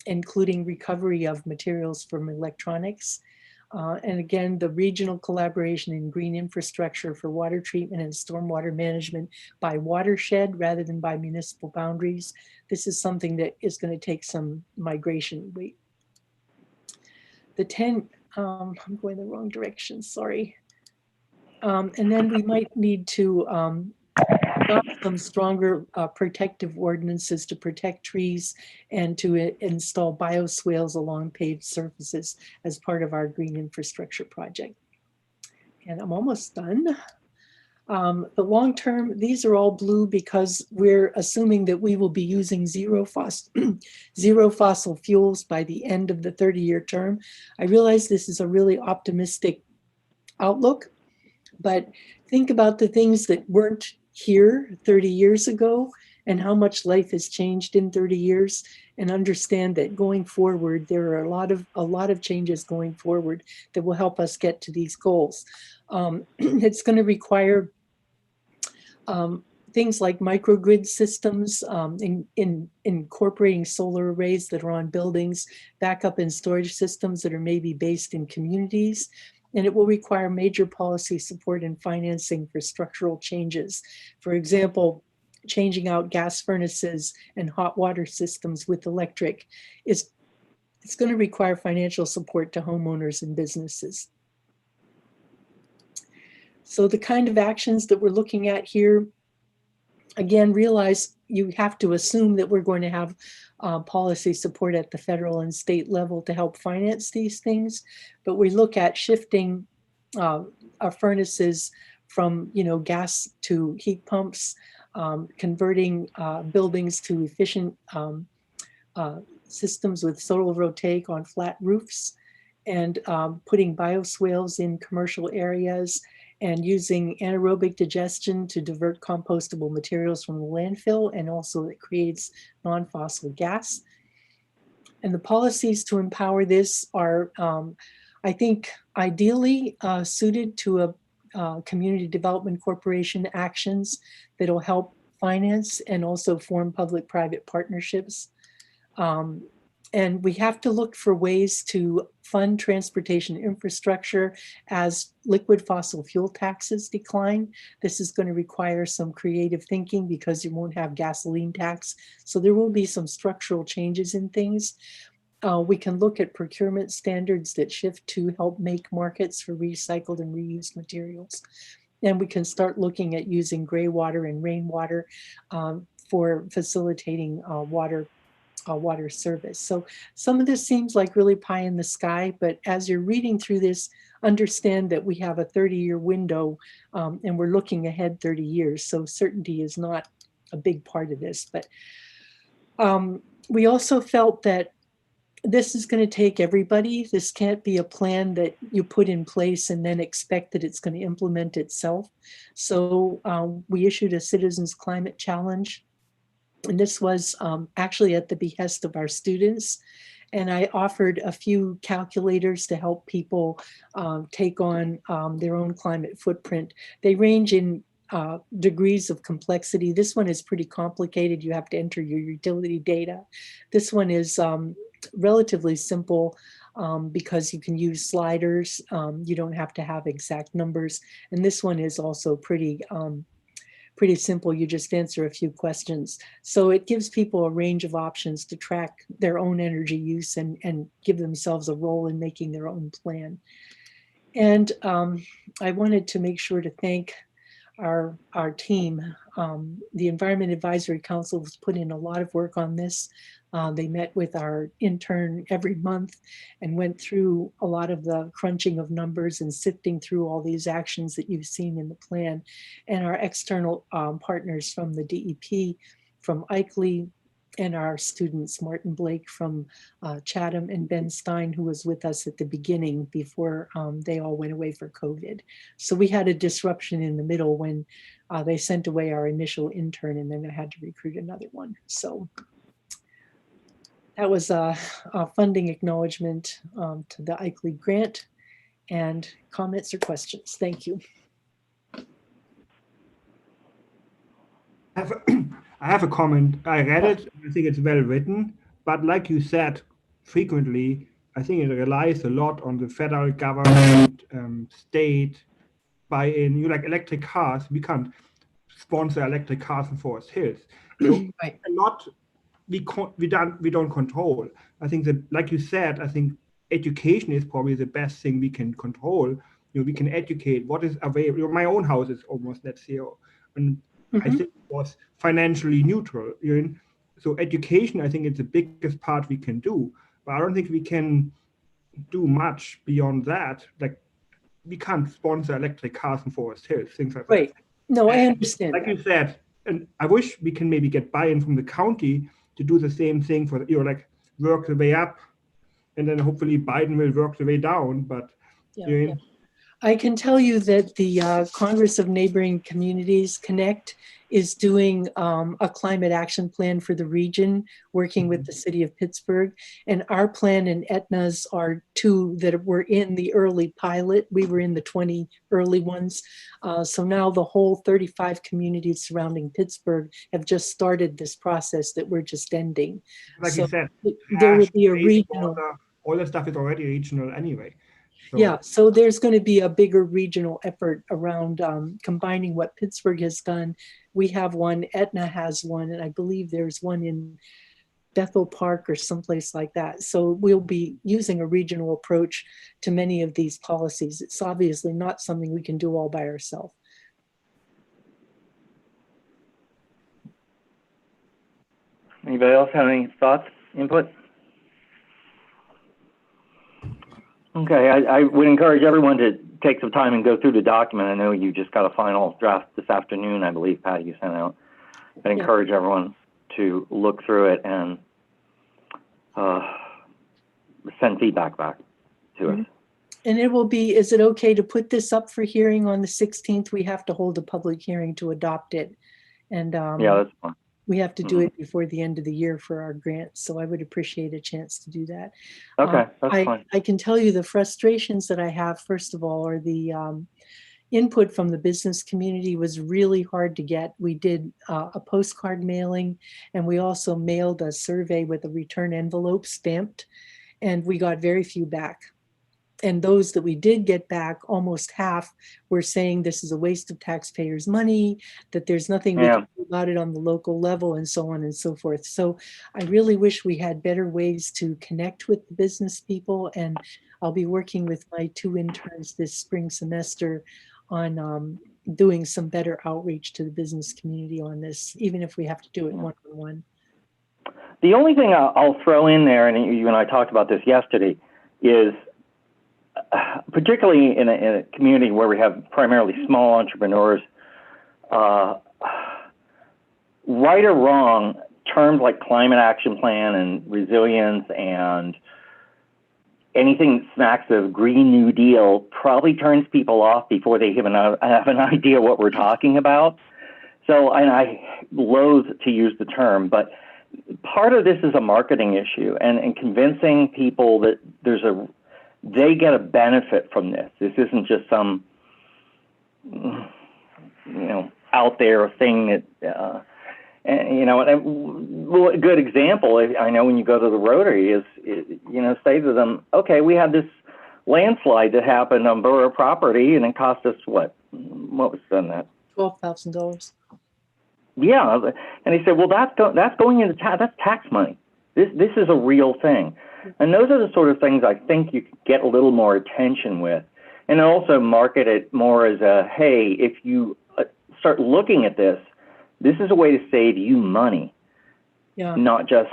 Speaker 5: including recovery of materials from electronics, And again, the regional collaboration in green infrastructure for water treatment and stormwater management by watershed rather than by municipal boundaries. This is something that is going to take some migration. Wait. The 10, I'm going the wrong direction, sorry. And then we might need to adopt some stronger protective ordinances to protect trees and to install bioswales along paved surfaces as part of our green infrastructure project. And I'm almost done. The long term, these are all blue because we're assuming that we will be using zero fossil fuels by the end of the 30-year term. I realize this is a really optimistic outlook, but think about the things that weren't here 30 years ago and how much life has changed in 30 years, and understand that going forward, there are a lot of changes going forward that will help us get to these goals. It's going to require things like microgrid systems, in incorporating solar arrays that are on buildings, backup and storage systems that are maybe based in communities. And it will require major policy support and financing for structural changes. For example, changing out gas furnaces and hot water systems with electric it's going to require financial support to homeowners and businesses. So the kind of actions that we're looking at here, again, realize you have to assume that we're going to have policy support at the federal and state level to help finance these things. But we look at shifting our furnaces from gas to heat pumps, converting buildings to efficient systems with photovoltaic on flat roofs, and putting bioswales in commercial areas, and using anaerobic digestion to divert compostable materials from the landfill, and also it creates non-fossil gas. And the policies to empower this are, I think, ideally suited to a community development corporation actions that'll help finance and also form public-private partnerships. And we have to look for ways to fund transportation infrastructure as liquid fossil fuel taxes decline. This is going to require some creative thinking because you won't have gasoline tax. So there will be some structural changes in things. We can look at procurement standards that shift to help make markets for recycled and reused materials. And we can start looking at using gray water and rainwater for facilitating water service. So some of this seems like really pie in the sky, but as you're reading through this, understand that we have a 30-year window and we're looking ahead 30 years. So certainty is not a big part of this, but we also felt that this is going to take everybody. This can't be a plan that you put in place and then expect that it's going to implement itself. So we issued a Citizens Climate Challenge. And this was actually at the behest of our students. And I offered a few calculators to help people take on their own climate footprint. They range in degrees of complexity. This one is pretty complicated. You have to enter your utility data. This one is relatively simple because you can use sliders. You don't have to have exact numbers. And this one is also pretty simple. You just answer a few questions. So it gives people a range of options to track their own energy use and give themselves a role in making their own plan. And I wanted to make sure to thank our team. The Environment Advisory Council has put in a lot of work on this. They met with our intern every month and went through a lot of the crunching of numbers and sifting through all these actions that you've seen in the plan. And our external partners from the DEP, from Eichley, and our students, Martin Blake from Chatham, and Ben Stein, who was with us at the beginning before they all went away for COVID. So we had a disruption in the middle when they sent away our initial intern, and then I had to recruit another one. So that was a funding acknowledgement to the Eichley grant. And comments or questions? Thank you.
Speaker 8: I have a comment. I read it. I think it's well written. But like you said, frequently, I think it relies a lot on the federal government, state buy-in. You like electric cars, we can't sponsor electric cars in Forest Hills. So
Speaker 5: Right.
Speaker 8: a lot we don't control. I think that, like you said, I think education is probably the best thing we can control. We can educate what is available. My own house is almost net zero, and I think it was financially neutral. So education, I think, is the biggest part we can do, but I don't think we can do much beyond that. Like, we can't sponsor electric cars in Forest Hills, things like
Speaker 5: Right.
Speaker 8: that.
Speaker 5: No, I understand.
Speaker 8: Like you said, and I wish we can maybe get buy-in from the county to do the same thing for, like, work the way up, and then hopefully Biden will work the way down. But
Speaker 5: I can tell you that the Congress of Neighboring Communities Connect is doing a climate action plan for the region, working with the city of Pittsburgh. And our plan and Aetna's are two that were in the early pilot. We were in the 20 early ones. So now the whole 35 communities surrounding Pittsburgh have just started this process that we're just ending.
Speaker 8: like
Speaker 5: So
Speaker 8: you said,
Speaker 5: there will be a regional.
Speaker 8: All that stuff is already regional anyway. So.
Speaker 5: Yeah, so there's going to be a bigger regional effort around combining what Pittsburgh has done. We have one, Aetna has one, and I believe there's one in Bethel Park or someplace like that. So we'll be using a regional approach to many of these policies. It's obviously not something we can do all by ourselves.
Speaker 6: Anybody else have any thoughts, input? Okay, I would encourage everyone to take some time and go through the document. I know you just got a final draft this afternoon, I believe, Pat, you sent out. I'd encourage everyone to look through it and send feedback back to us.
Speaker 5: And it will be, is it okay to put this up for hearing on the 16th? We have to hold a public hearing to adopt it. And
Speaker 6: yeah, that's fine.
Speaker 5: We have to do it before the end of the year for our grant. So I would appreciate a chance to do that.
Speaker 6: Okay, that's fine.
Speaker 5: I can tell you the frustrations that I have, first of all, are the input from the business community was really hard to get. We did a postcard mailing, and we also mailed a survey with a return envelope stamped, and we got very few back. And those that we did get back, almost half were saying this is a waste of taxpayers' money, that there's nothing we can do about it on the local level, and so on and so forth. So I really wish we had better ways to connect with the business people. And I'll be working with my 2 interns this spring semester on doing some better outreach to the business community on this, even if we have to do it one-on-one.
Speaker 6: The only thing I'll throw in there, and you and I talked about this yesterday, is particularly in a community where we have primarily small entrepreneurs, right or wrong, terms like climate action plan and resilience and anything that smacks of Green New Deal probably turns people off before they even have an idea what we're talking about. So, and I loathe to use the term, but part of this is a marketing issue, and convincing people that they get a benefit from this. This isn't just some, out there thing that, a good example, I know when you go to the Rotary is, say to them, okay, we had this landslide that happened on borough property and it cost us what was done that?
Speaker 5: $12,000.
Speaker 6: Yeah, and he said, well, that's going into that's tax money. This is a real thing. And those are the sort of things I think you could get a little more attention with, and also market it more as a, hey, if you start looking at this is a way to save you money, not just,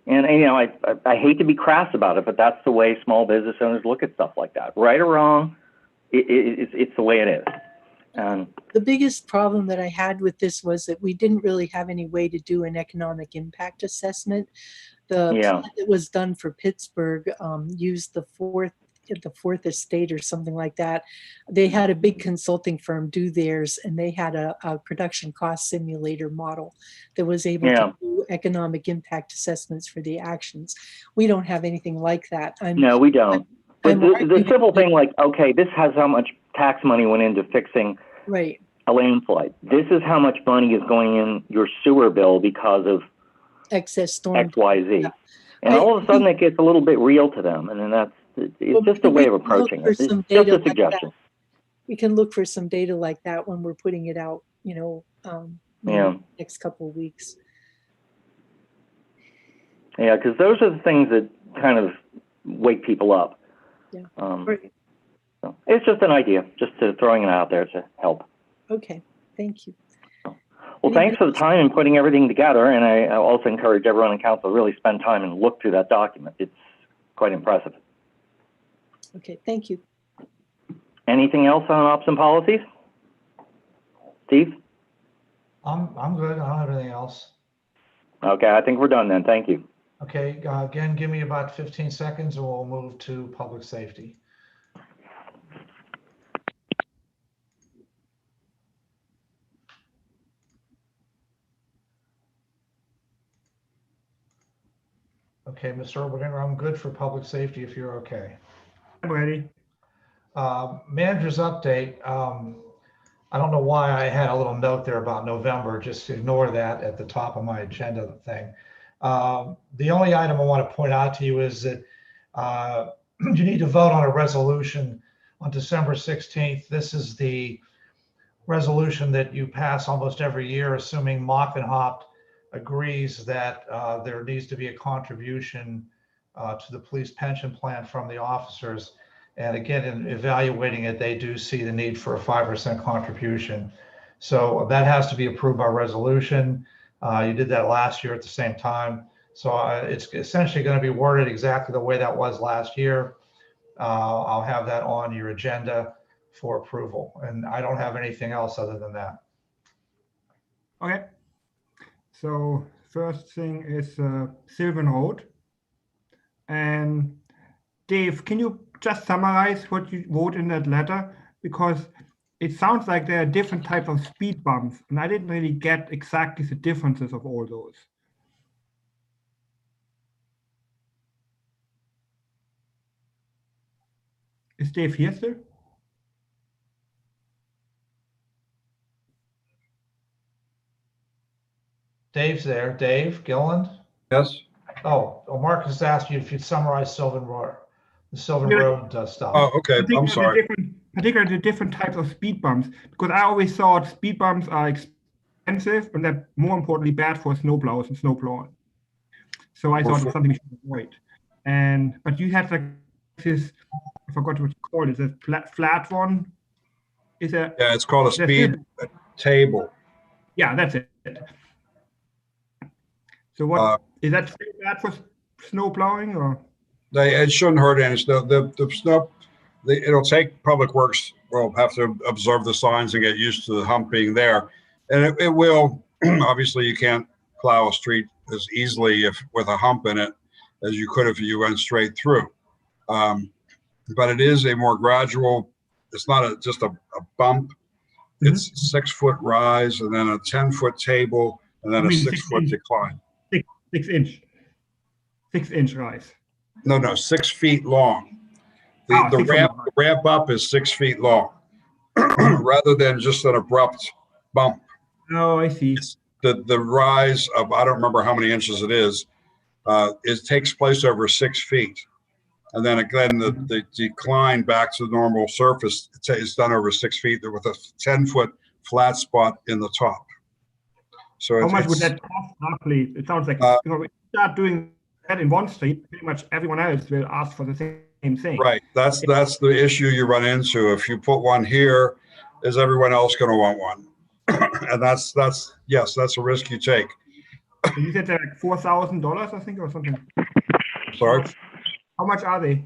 Speaker 6: and I hate to be crass about it, but that's the way small business owners look at stuff like that. Right or wrong, it's the way it is.
Speaker 5: The biggest problem that I had with this was that we didn't really have any way to do an economic impact assessment. The plan that was done for Pittsburgh used the fourth estate or something like that. They had a big consulting firm do theirs, and they had a production cost simulator model that was able to do economic impact assessments for the actions. We don't have anything like that.
Speaker 6: No, we don't. But the simple thing like, okay, this has how much tax money went into fixing a landslide. This is how much money is going in your sewer bill because of
Speaker 5: excess storm
Speaker 6: XYZ. And all of a sudden it gets a little bit real to them. And then it's just a way of approaching it. It's just a suggestion.
Speaker 5: We can look for some data like that when we're putting it out, maybe next couple of weeks.
Speaker 6: Yeah, because those are the things that kind of wake people up.
Speaker 5: Yeah.
Speaker 6: So it's just an idea, just throwing it out there to help.
Speaker 5: Okay, thank you.
Speaker 6: Well, thanks for the time and putting everything together. And I also encourage everyone in council to really spend time and look through that document. It's quite impressive.
Speaker 5: Okay, thank you.
Speaker 6: Anything else on ops and policies? Steve?
Speaker 2: I'm good. I don't have anything else.
Speaker 6: Okay, I think we're done then. Thank you.
Speaker 2: Okay, again, give me about 15 seconds and we'll move to public safety. Okay, Mr. Oberdinger, I'm good for public safety if you're okay.
Speaker 8: I'm ready.
Speaker 2: Manager's update. I don't know why I had a little note there about November. Just ignore that at the top of my agenda thing. The only item I want to point out to you is that you need to vote on a resolution on December 16th. This is the resolution that you pass almost every year, assuming Mockenhaupt agrees that there needs to be a contribution to the police pension plan from the officers. And again, in evaluating it, they do see the need for a 5% contribution. So that has to be approved by resolution. You did that last year at the same time. So it's essentially going to be worded exactly the way that was last year. I'll have that on your agenda for approval. And I don't have anything else other than that.
Speaker 8: Okay. So first thing is Sylvan Road. And Dave, can you just summarize what you wrote in that letter? Because it sounds like there are different types of speed bumps, and I didn't really get exactly the differences of all those. Is Dave here still?
Speaker 2: Dave's there. Dave Gilland?
Speaker 4: Yes.
Speaker 2: Oh, Marcus asked you if you'd summarize Sylvan Road, the Sylvan Road stuff.
Speaker 4: Oh, okay. I'm sorry.
Speaker 8: Particularly the different types of speed bumps, because I always thought speed bumps are expensive and they're more importantly bad for snowplows and snowplowing. So I thought it was something we should avoid. But you had like this, I forgot what you called it, a flat one. Yeah,
Speaker 4: it's called a speed table.
Speaker 8: Yeah, that's it. So what is that bad for snow plowing or?
Speaker 4: It shouldn't hurt any. The snow, it'll take Public Works will have to observe the signs and get used to the hump being there, and it will. Obviously, you can't plow a street as easily with a hump in it as you could if you went straight through. But it is a more gradual. It's not just a bump. It's 6 foot rise and then a 10-foot table and then a 6 foot decline.
Speaker 8: 6 inch rise.
Speaker 4: No, 6 feet long. The ramp up is 6 feet long, rather than just an abrupt bump.
Speaker 8: Oh, I see.
Speaker 4: It's the rise of, I don't remember how many inches it is. It takes place over 6 feet, and then again the decline back to the normal surface is done over 6 feet with a 10-foot flat spot in the top. So
Speaker 8: how much would that cost roughly? It sounds like if you start doing that in one street, pretty much everyone else will ask for the same thing.
Speaker 4: Right. That's the issue you run into. If you put one here, is everyone else going to want one? And that's a risk you take.
Speaker 8: So you said they're like $4,000, I think, or something.
Speaker 4: Sorry.
Speaker 8: How much are they?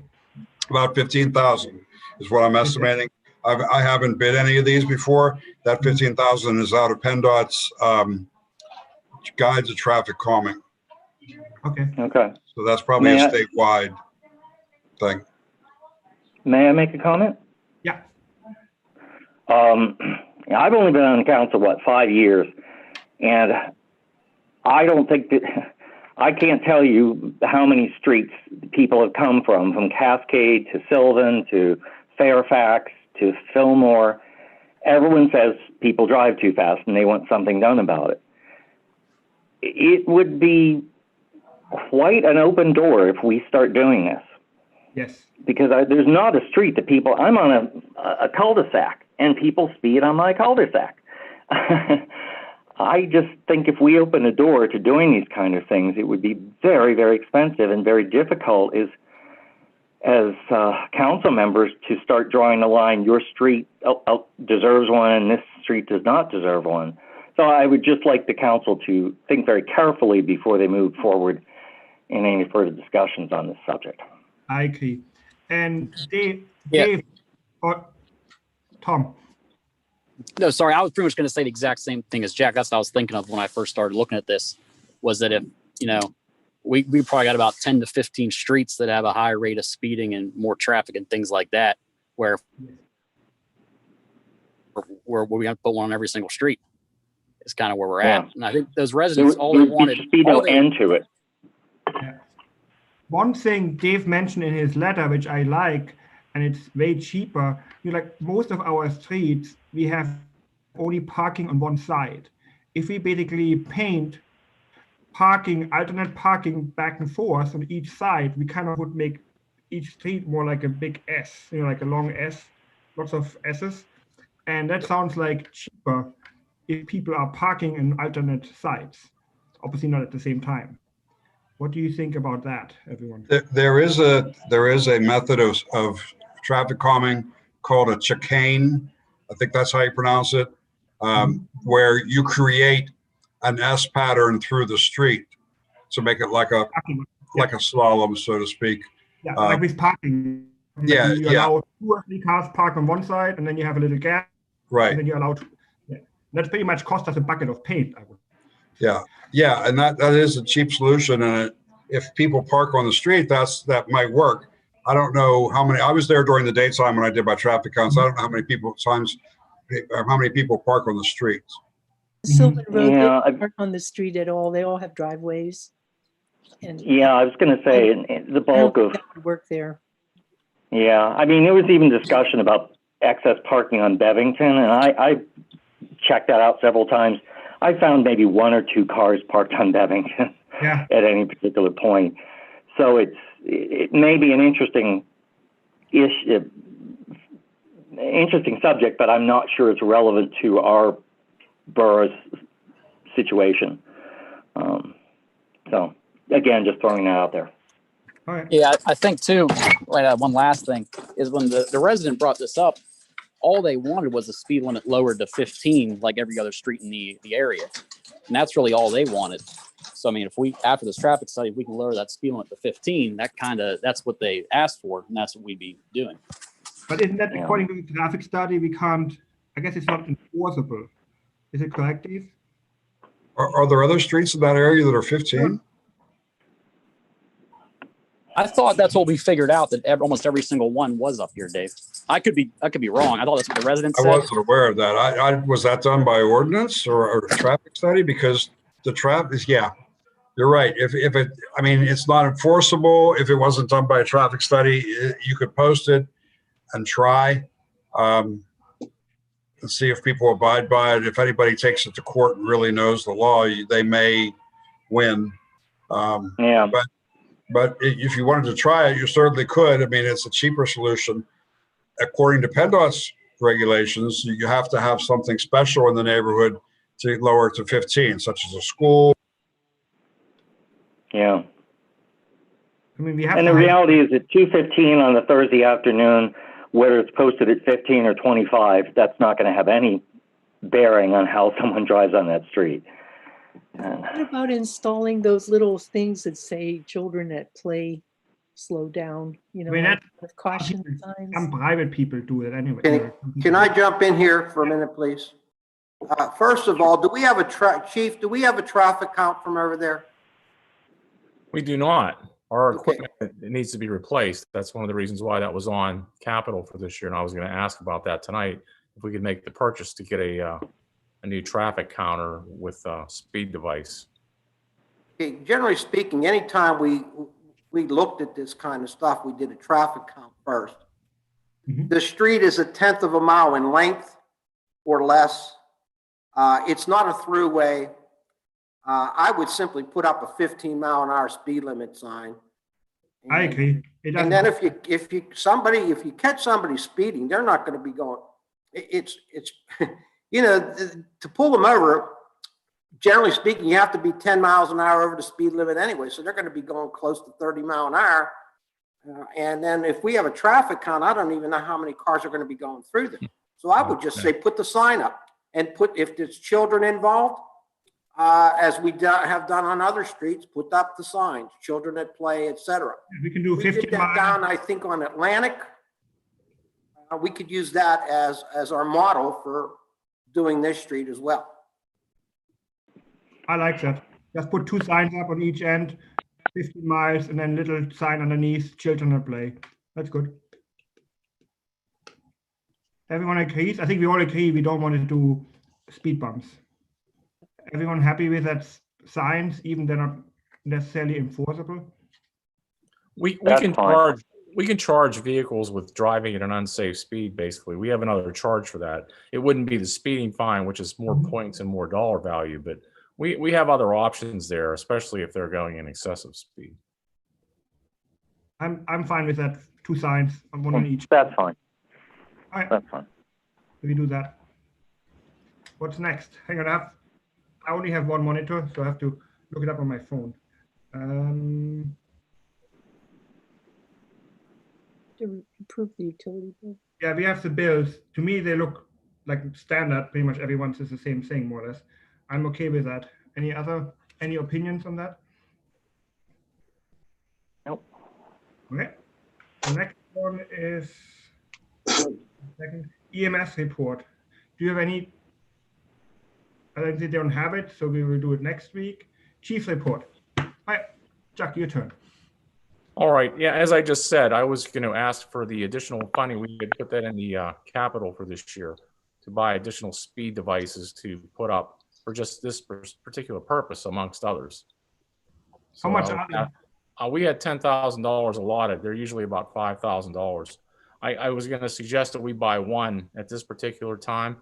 Speaker 4: About 15,000 is what I'm estimating. I haven't bid any of these before. That 15,000 is out of PennDOT's guide to traffic calming.
Speaker 8: Okay.
Speaker 4: So that's probably a statewide thing.
Speaker 6: May I make a comment?
Speaker 8: Yeah.
Speaker 6: I've only been on council, 5 years, and I don't think that I can't tell you how many streets people have come from Cascade to Sylvan to Fairfax to Fillmore. Everyone says people drive too fast and they want something done about it. It would be quite an open door if we start doing this.
Speaker 8: Yes.
Speaker 6: Because there's not a street that people, I'm on a cul-de-sac and people speed on my cul-de-sac. I just think if we open a door to doing these kind of things, it would be very, very expensive and very difficult as council members to start drawing the line, your street deserves one and this street does not deserve one. So I would just like the council to think very carefully before they move forward in any further discussions on this subject.
Speaker 8: I agree. And Dave,
Speaker 9: Yeah.
Speaker 8: Dave or Tom.
Speaker 9: No, sorry, I was pretty much going to say the exact same thing as Jack. That's what I was thinking of when I first started looking at this, was that if, you know, we probably got about 10 to 15 streets that have a high rate of speeding and more traffic and things like that, where we're going to put one on every single street. Is kind of where we're at. And I think those residents, all they wanted.
Speaker 6: Speed no end to it.
Speaker 8: Yeah. One thing Dave mentioned in his letter, which I like, and it's way cheaper, like most of our streets, we have only parking on one side. If we basically paint alternate parking back and forth on each side, we kind of would make each street more like a big S, like a long S, lots of S's. And that sounds like cheaper if people are parking in alternate sides, obviously not at the same time. What do you think about that, everyone?
Speaker 4: There is a method of traffic calming called a chicane. I think that's how you pronounce it, where you create an S pattern through the street to make it like a slalom, so to speak.
Speaker 8: Yeah, like with parking.
Speaker 4: Yeah,
Speaker 8: you allow 2 or 3 cars park on one side, and then you have a little gap.
Speaker 4: Right.
Speaker 8: And then you're allowed. That's pretty much cost us a bucket of paint. I would.
Speaker 4: Yeah, and that is a cheap solution. And if people park on the street, that might work. I don't know how many. I was there during the daytime when I did my traffic counts. I don't know how many people park on the streets.
Speaker 5: Sylvan Road,
Speaker 6: Yeah,
Speaker 5: they don't park on the street at all. They all have driveways. And
Speaker 6: Yeah, I was going to say the bulk of.
Speaker 5: that would work there.
Speaker 6: Yeah, I mean, there was even discussion about excess parking on Bevington, and I checked that out several times. I found maybe 1 or 2 cars parked on Bevington at any particular point. So it may be an interesting subject, but I'm not sure it's relevant to our borough's situation. So again, just throwing that out there.
Speaker 8: All right.
Speaker 9: Yeah, I think too, one last thing is when the resident brought this up, all they wanted was the speed limit lowered to 15, like every other street in the area. And that's really all they wanted. So, I mean, if after this traffic study, if we can lower that speed limit to 15, that's what they asked for. And that's what we'd be doing.
Speaker 8: But isn't that according to the traffic study, we can't, I guess it's not enforceable. Is it correct, Dave?
Speaker 4: Are there other streets in that area that are 15?
Speaker 9: I thought that's what we figured out, that almost every single one was up here, Dave. I could be wrong. I thought that's what the residents said.
Speaker 4: I wasn't aware of that. Was that done by ordinance or a traffic study? Because the traffic is, you're right. It's not enforceable. If it wasn't done by a traffic study, you could post it and try and see if people abide by it. If anybody takes it to court and really knows the law, they may win. But if you wanted to try it, you certainly could. I mean, it's a cheaper solution. According to PennDOT's regulations, you have to have something special in the neighborhood to lower it to 15, such as a school.
Speaker 6: Yeah.
Speaker 8: I mean, and
Speaker 6: the reality is at 2:15 on a Thursday afternoon, whether it's posted at 15 or 25, that's not going to have any bearing on how someone drives on that street.
Speaker 5: What about installing those little things that say children at play, slow down, with caution signs?
Speaker 8: Some private people do it anyway.
Speaker 10: Can I jump in here for a minute, please? First of all, do we have Chief, do we have a traffic count from over there?
Speaker 11: We do not. Our equipment it needs to be replaced. That's one of the reasons why that was on capital for this year. And I was going to ask about that tonight, if we could make the purchase to get a new traffic counter with a speed device.
Speaker 10: Okay, generally speaking, anytime we looked at this kind of stuff, we did a traffic count first. The street is 1/10 of a mile in length or less. It's not a throughway. I would simply put up a 15-mile-an-hour speed limit sign.
Speaker 8: I agree.
Speaker 10: And then if you catch somebody speeding, they're not going to be going. It's you know, to pull them over. Generally speaking, you have to be 10 miles an hour over the speed limit anyway, so they're going to be going close to 30 mile an hour. And then if we have a traffic count, I don't even know how many cars are going to be going through there. So I would just say put the sign up and if there's children involved, as we have done on other streets, put up the signs, children at play, etc.
Speaker 8: We can do 50
Speaker 10: We did that down, I think, on Atlantic. We could use that as our model for doing this street as well.
Speaker 8: I like that. Just put 2 signs up on each end, 15 miles, and then little sign underneath, children at play. That's good. Everyone agrees? I think we all agree we don't want to do speed bumps. Everyone happy with that signs, even they're not necessarily enforceable?
Speaker 11: We can charge vehicles with driving at an unsafe speed, basically. We have another charge for that. It wouldn't be the speeding fine, which is more points and more dollar value, but we have other options there, especially if they're going in excessive speed.
Speaker 8: I'm fine with that. 2 signs, one on each.
Speaker 6: That's fine.
Speaker 8: All right.
Speaker 6: That's fine.
Speaker 8: We do that. What's next? Hang on, I only have one monitor, so I have to look it up on my phone.
Speaker 5: To approve the utility bill.
Speaker 8: Yeah, we have the bills. To me, they look like standard. Pretty much everyone says the same thing, more or less. I'm okay with that. Any opinions on that?
Speaker 6: Nope.
Speaker 8: Okay. The next one is EMS report. Do you have any? I don't think they don't have it, so we will do it next week. Chief report. All right, Chuck, your turn.
Speaker 11: All right. Yeah, as I just said, I was going to ask for the additional funding. We could put that in the capital for this year to buy additional speed devices to put up for just this particular purpose, amongst others. So,
Speaker 8: how much are they?
Speaker 11: We had $10,000 allotted. They're usually about $5,000. I was going to suggest that we buy one at this particular time.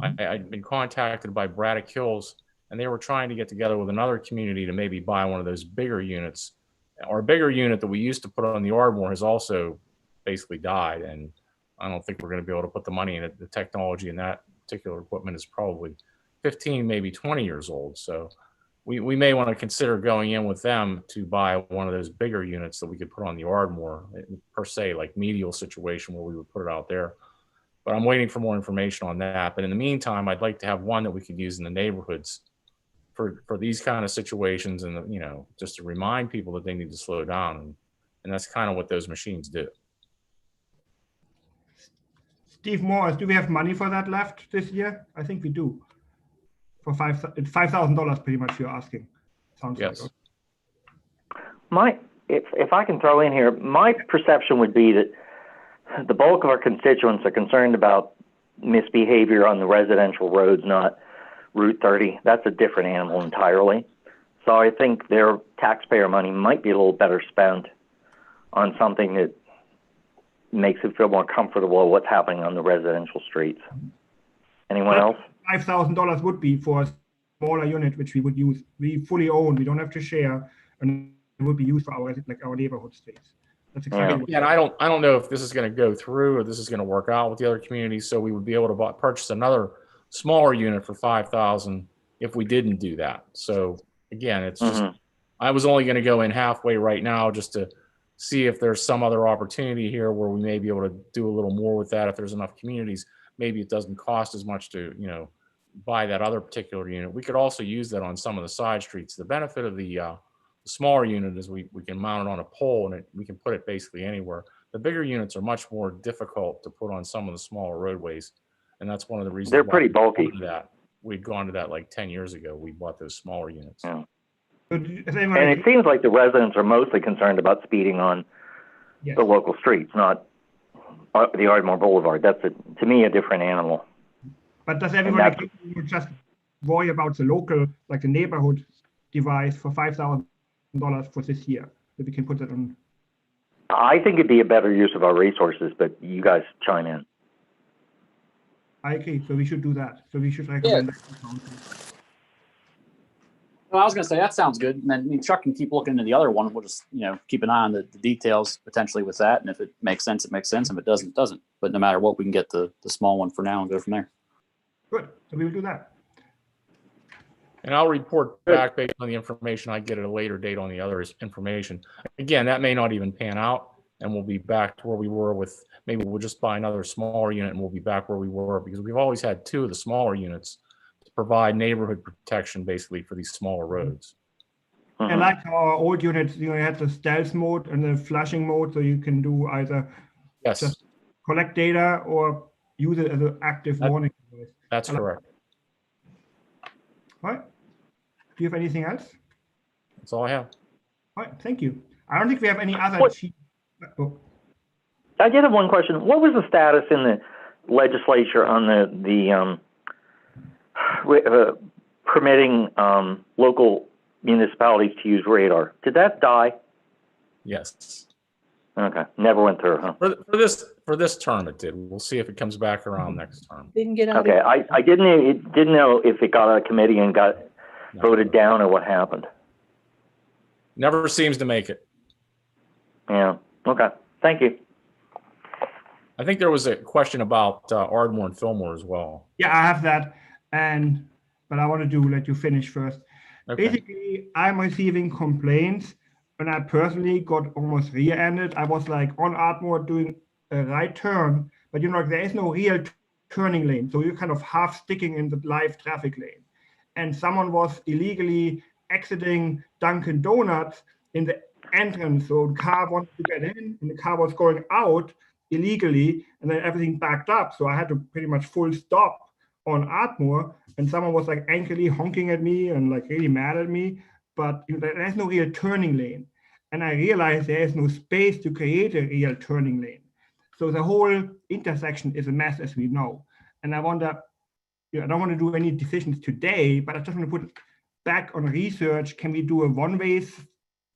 Speaker 11: I'd been contacted by Braddock Hills, and they were trying to get together with another community to maybe buy one of those bigger units. Our bigger unit that we used to put on the Ardmore has also basically died, and I don't think we're going to be able to put the money in it. The technology in that particular equipment is probably 15, maybe 20 years old. So we may want to consider going in with them to buy one of those bigger units that we could put on the Ardmore, per se, like medial situation where we would put it out there. But I'm waiting for more information on that. But in the meantime, I'd like to have one that we could use in the neighborhoods for these kind of situations, and just to remind people that they need to slow down, and that's kind of what those machines do.
Speaker 8: Steve Morris, do we have money for that left this year? I think we do. For $5,000, pretty much. You're asking. Sounds
Speaker 11: yes.
Speaker 8: Like.
Speaker 6: If I can throw in here, my perception would be that the bulk of our constituents are concerned about misbehavior on the residential roads, not Route 30. That's a different animal entirely. So I think their taxpayer money might be a little better spent on something that makes it feel more comfortable what's happening on the residential streets. Anyone else?
Speaker 8: $5,000 would be for a smaller unit, which we would use. We fully own. We don't have to share, and it would be used for our neighborhood streets. That's exactly.
Speaker 11: Yeah, and I don't know if this is going to go through or this is going to work out with the other communities. So we would be able to purchase another smaller unit for $5,000 if we didn't do that. So again, it's just I was only going to go in halfway right now just to see if there's some other opportunity here where we may be able to do a little more with that. If there's enough communities, maybe it doesn't cost as much to buy that other particular unit. We could also use that on some of the side streets. The benefit of the smaller unit is we can mount it on a pole, and we can put it basically anywhere. The bigger units are much more difficult to put on some of the smaller roadways, and that's one of the reasons
Speaker 6: they're pretty bulky.
Speaker 11: We'd gone to that like 10 years ago. We bought those smaller units.
Speaker 6: Yeah. And it seems like the residents are mostly concerned about speeding on the local streets, not the Ardmore Boulevard. That's to me a different animal.
Speaker 8: But does everyone just worry about the local, like the neighborhood device for $5,000 for this year, that we can put that on?
Speaker 6: I think it'd be a better use of our resources, but you guys chime in.
Speaker 8: I agree. So we should do that. So we should recommend that.
Speaker 9: Well, I was going to say that sounds good. And then I mean, Chuck can keep looking into the other one. We'll just, keep an eye on the details potentially with that. And if it makes sense, it makes sense. If it doesn't, it doesn't. But no matter what, we can get the small one for now and go from there.
Speaker 8: Good. So we will do that.
Speaker 11: And I'll report back based on the information I get at a later date on the other information. Again, that may not even pan out, and we'll be back to where we were with, maybe we'll just buy another smaller unit and we'll be back where we were, because we've always had 2 of the smaller units to provide neighborhood protection basically for these smaller roads.
Speaker 8: And like our old units, you had the stealth mode and the flashing mode, so you can do either just collect data or use it as an active warning device.
Speaker 11: That's correct.
Speaker 8: All right. Do you have anything else?
Speaker 11: That's all I have.
Speaker 8: All right, thank you. I don't think we have any other.
Speaker 6: I did have one question. What was the status in the legislature on the permitting local municipalities to use radar? Did that die?
Speaker 11: Yes.
Speaker 6: Okay, never went through, huh?
Speaker 11: For this term, it did. We'll see if it comes back around next term.
Speaker 5: Didn't get out.
Speaker 6: Okay, I didn't know if it got out of committee and got voted down or what happened.
Speaker 11: Never seems to make it.
Speaker 6: Yeah. Okay. Thank you.
Speaker 11: I think there was a question about Ardmore and Fillmore as well.
Speaker 8: Yeah, I have that, but I want to let you finish first.
Speaker 11: Okay.
Speaker 8: Basically, I'm receiving complaints, and I personally got almost rear-ended. I was like on Ardmore doing a right turn, but there is no real turning lane, so you're kind of half sticking in the live traffic lane. And someone was illegally exiting Dunkin' Donuts in the entrance, so the car wanted to get in, and the car was going out illegally, and then everything backed up. So I had to pretty much full stop on Ardmore, and someone was like angrily honking at me and like really mad at me. But there's no real turning lane, and I realized there is no space to create a real turning lane. So the whole intersection is a mess, as we know. And I wonder, I don't want to do any decisions today, but I just want to put back on research. Can we do a one-way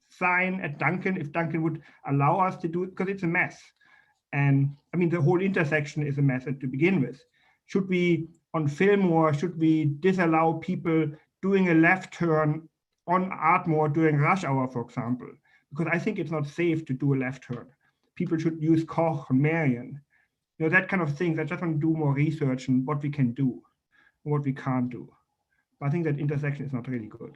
Speaker 8: sign at Dunkin' if Dunkin' would allow us to do it? Because it's a mess. And I mean, the whole intersection is a mess to begin with. Should we, on Fillmore, should we disallow people doing a left turn on Ardmore during rush hour, for example? Because I think it's not safe to do a left turn. People should use Koch and Marion. That kind of thing. I just want to do more research on what we can do and what we can't do. I think that intersection is not really good.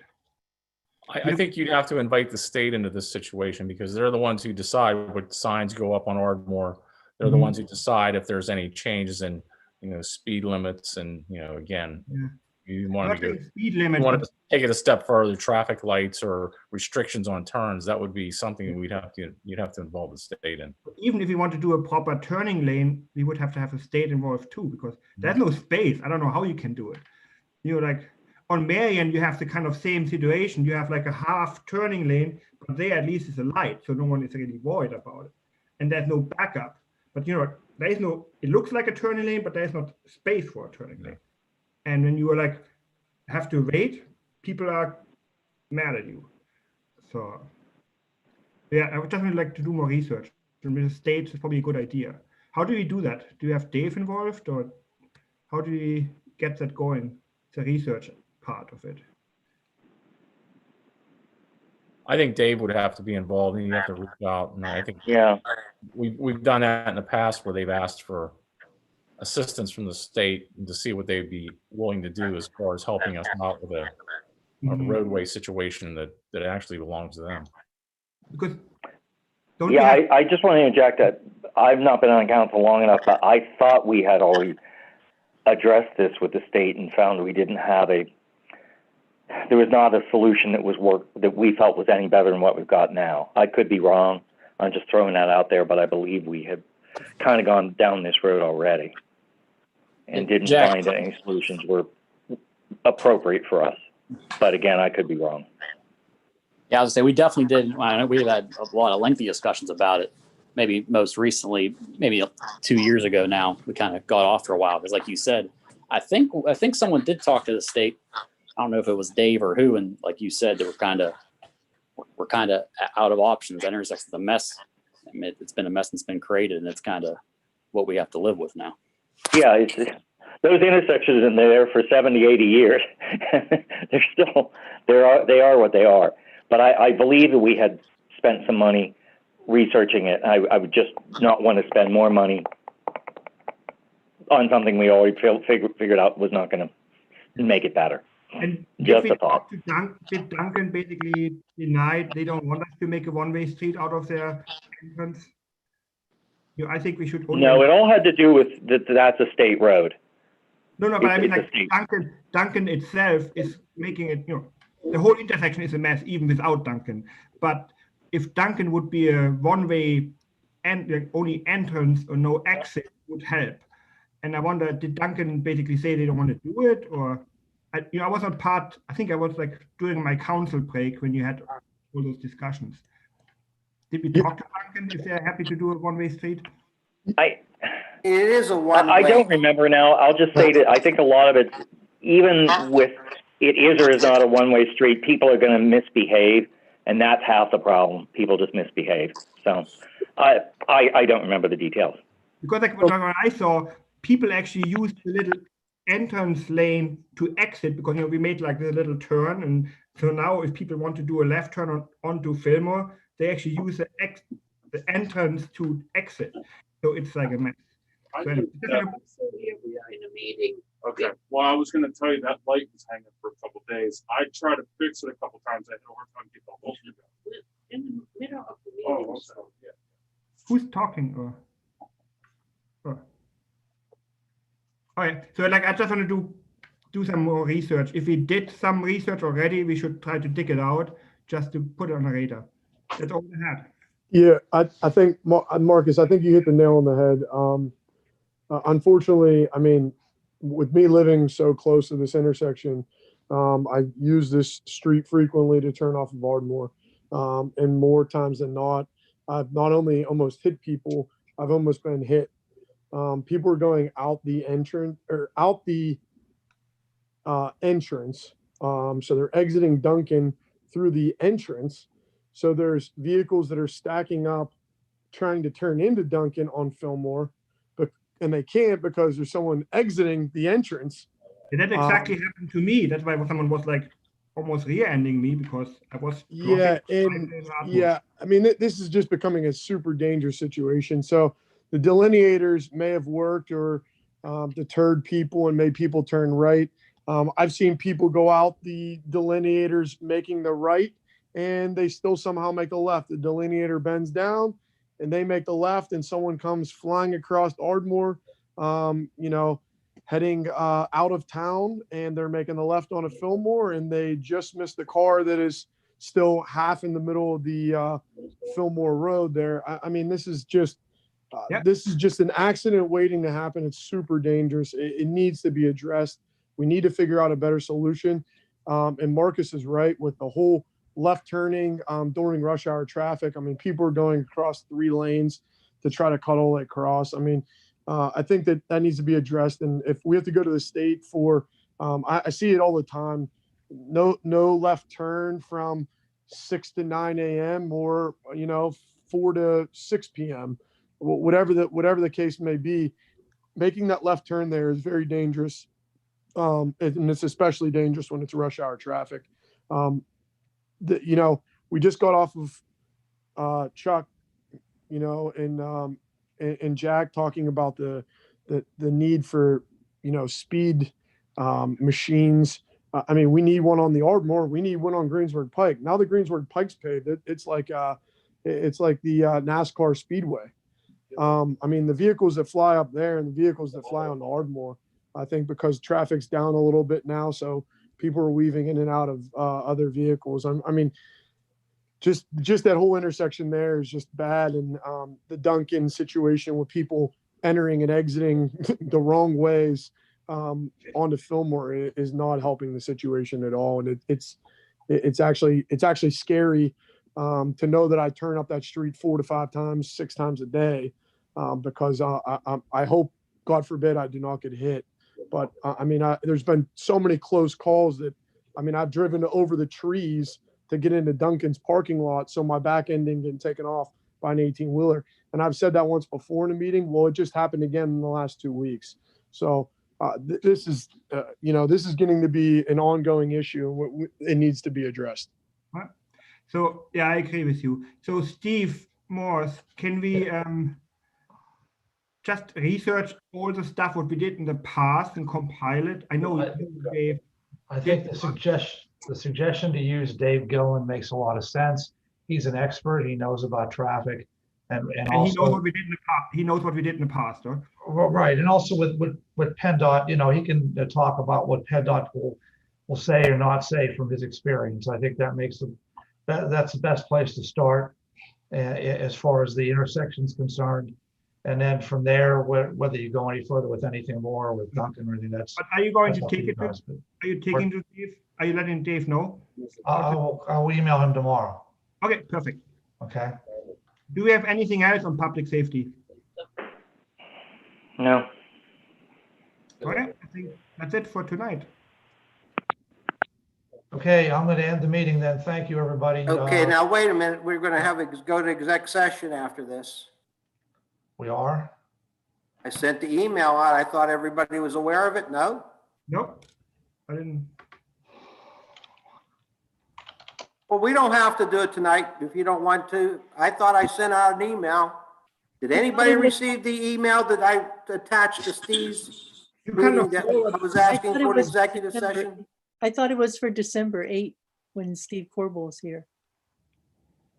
Speaker 11: I think you'd have to invite the state into this situation, because they're the ones who decide what signs go up on Ardmore. They're the ones who decide if there's any changes in, speed limits. And, again, you want to
Speaker 8: speed limit.
Speaker 11: Want to take it a step further, traffic lights or restrictions on turns. That would be something you'd have to involve the state in.
Speaker 8: Even if you want to do a proper turning lane, we would have to have the state involved too, because there's no space. I don't know how you can do it. Like on Marion, you have the kind of same situation. You have like a half turning lane, but there at least is a light, so no one is really worried about it. And there's no backup. But there is no, it looks like a turning lane, but there's not space for a turning lane. And when you are like, have to wait, people are mad at you. So yeah, I would definitely like to do more research. From the state is probably a good idea. How do we do that? Do you have Dave involved, or how do we get that going? The research part of it.
Speaker 11: I think Dave would have to be involved, and you have to reach out. And I think we've done that in the past where they've asked for assistance from the state to see what they'd be willing to do as far as helping us out with a roadway situation that actually belongs to them.
Speaker 8: Because
Speaker 6: I just want to interject that I've not been on council long enough, but I thought we had already addressed this with the state and found we didn't have there was not a solution that we felt was any better than what we've got now. I could be wrong. I'm just throwing that out there, but I believe we have kind of gone down this road already and didn't find that any solutions were appropriate for us. But again, I could be wrong.
Speaker 9: Yeah, I was gonna say we definitely did. I know we've had a lot of lengthy discussions about it. Maybe most recently, maybe 2 years ago now, we kind of got off for a while because, like you said, I think someone did talk to the state. I don't know if it was Dave or who, and like you said, they we're kind of out of options. That intersection's a mess. I mean, it's been a mess that's been created, and it's kind of what we have to live with now.
Speaker 6: Yeah, those intersections have been there for 70, 80 years. They're still, they are what they are. But I believe that we had spent some money researching it. I would just not want to spend more money on something we already figured out was not going to make it better.
Speaker 8: And
Speaker 6: Just a thought.
Speaker 8: did Duncan basically deny they don't want us to make a one-way street out of their entrance? You know, I think we should.
Speaker 6: No, it all had to do with that's a state road.
Speaker 8: No, but I mean,
Speaker 6: It's
Speaker 8: like Duncan itself is making it. You know, the whole intersection is a mess even without Duncan. But if Duncan would be a one-way and like, only entrance or no exit would help. And I wonder, did Duncan basically say they don't want to do it, or? I was not part. I think I was like during my council break when you had all those discussions. Did we talk to Duncan if they're happy to do a one-way street?
Speaker 10: It is a one-way.
Speaker 6: I don't remember now. I'll just say that I think a lot of it, even with it is or is not a one-way street, people are going to misbehave, and that's half the problem. People just misbehave. So I don't remember the details.
Speaker 8: Because like when I saw, people actually used the little entrance lane to exit because we made like the little turn, and so now if people want to do a left turn onto Fillmore, they actually use the entrance to exit. So it's like a mess.
Speaker 12: We are in a meeting. Okay. Well, I was going to tell you that light was hanging for a couple of days. I tried to fix it a couple times. I had to work on get the whole thing going.
Speaker 5: In the middle of the
Speaker 12: Oh,
Speaker 5: meeting.
Speaker 12: okay. Yeah.
Speaker 8: Who's talking? All right, so like I just want to do some more research. If we did some research already, we should try to dig it out just to put it on the radar. That's all I had.
Speaker 3: Yeah, I think, Marcus, I think you hit the nail on the head. Unfortunately, I mean, with me living so close to this intersection, I use this street frequently to turn off of Ardmore. And more times than not, I've not only almost hit people, I've almost been hit. People are going out the entrance or out the entrance. So they're exiting Duncan through the entrance. So there's vehicles that are stacking up, trying to turn into Duncan on Fillmore, and they can't because there's someone exiting the entrance.
Speaker 8: And that exactly happened to me. That's why someone was like almost rear-ending me because I was.
Speaker 3: Yeah, I mean, this is just becoming a super dangerous situation. So the delineators may have worked or deterred people and made people turn right. I've seen people go out the delineators making the right, and they still somehow make the left. The delineator bends down, and they make the left, and someone comes flying across Ardmore, heading out of town, and they're making the left on a Fillmore, and they just missed the car that is still half in the middle of the Fillmore Road there. I mean, this is just an accident waiting to happen. It's super dangerous. It needs to be addressed. We need to figure out a better solution. And Marcus is right with the whole left turning during rush hour traffic. I mean, people are going across 3 lanes to try to cut all that cross. I mean, I think that needs to be addressed. And if we have to go to the state for, I see it all the time, no left turn from 6 to 9 a.m. or, 4 to 6 p.m. Whatever the case may be, making that left turn there is very dangerous. And it's especially dangerous when it's rush hour traffic. We just got off of Chuck, and Jack talking about the need for, speed machines. I mean, we need one on the Ardmore. We need one on Greensburg Pike. Now the Greensburg Pike's paved. It's like the NASCAR Speedway. I mean, the vehicles that fly up there and the vehicles that fly on the Ardmore, I think because traffic's down a little bit now, so people are weaving in and out of other vehicles. I mean, just that whole intersection there is just bad. And the Duncan situation with people entering and exiting the wrong ways onto Fillmore is not helping the situation at all. And it's actually scary to know that I turn up that street 4 to 5 times, 6 times a day because I hope, God forbid, I do not get hit. But I mean, there's been so many close calls that, I mean, I've driven over the trees to get into Duncan's parking lot, so my back end didn't get taken off by an 18-wheeler. And I've said that once before in a meeting. Well, it just happened again in the last 2 weeks. So This is, this is getting to be an ongoing issue. And it needs to be addressed.
Speaker 8: So yeah, I agree with you. So Steve Morse, can we just research all the stuff what we did in the past and compile it? I know Dave.
Speaker 2: I think the suggestion to use Dave Gillen makes a lot of sense. He's an expert. He knows about traffic, and also
Speaker 8: he knows what we did in the past. He knows what we did in the past, huh?
Speaker 2: Right, and also with PennDOT, he can talk about what PennDOT will say or not say from his experience. I think that makes that's the best place to start as far as the intersection is concerned. And then from there, whether you go any further with anything more with Duncan or anything, that's.
Speaker 8: But are you going to
Speaker 2: up to
Speaker 8: take
Speaker 2: you
Speaker 8: it?
Speaker 2: guys,
Speaker 8: Are you taking to Dave? Are you letting Dave know?
Speaker 2: I'll email him tomorrow.
Speaker 8: Okay, perfect.
Speaker 2: Okay.
Speaker 8: Do we have anything else on public safety?
Speaker 6: No.
Speaker 8: Okay, I think that's it for tonight.
Speaker 2: Okay, I'm going to end the meeting then. Thank you, everybody.
Speaker 10: Okay, now wait a minute. We're going to go to exec session after this.
Speaker 2: We are.
Speaker 10: I sent the email out. I thought everybody was aware of it. No?
Speaker 8: Nope. I didn't.
Speaker 10: Well, we don't have to do it tonight if you don't want to. I thought I sent out an email. Did anybody receive the email that I attached to Steve's meeting that I was asking for an executive session?
Speaker 5: I thought it was for December 8th when Steve Corbel is here.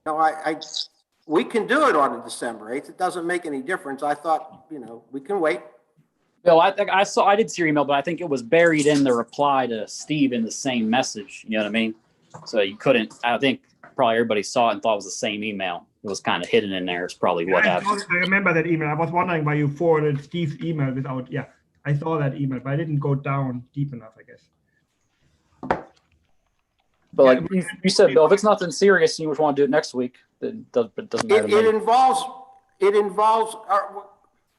Speaker 10: No, we can do it on December 8th. It doesn't make any difference. I thought, we can wait.
Speaker 9: Bill, I did see your email, but I think it was buried in the reply to Steve in the same message. You know what I mean? So you couldn't, I think probably everybody saw it and thought it was the same email. It was kind of hidden in there. It's probably what happened.
Speaker 8: I remember that email. I was wondering why you forwarded Steve's email without, I saw that email, but I didn't go down deep enough, I guess.
Speaker 9: But like you said, Bill, if it's nothing serious and you just want to do it next week, then it doesn't matter.
Speaker 10: It involves,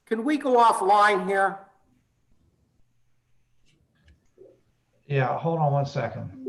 Speaker 10: can we go offline here?
Speaker 2: Yeah, hold on one second.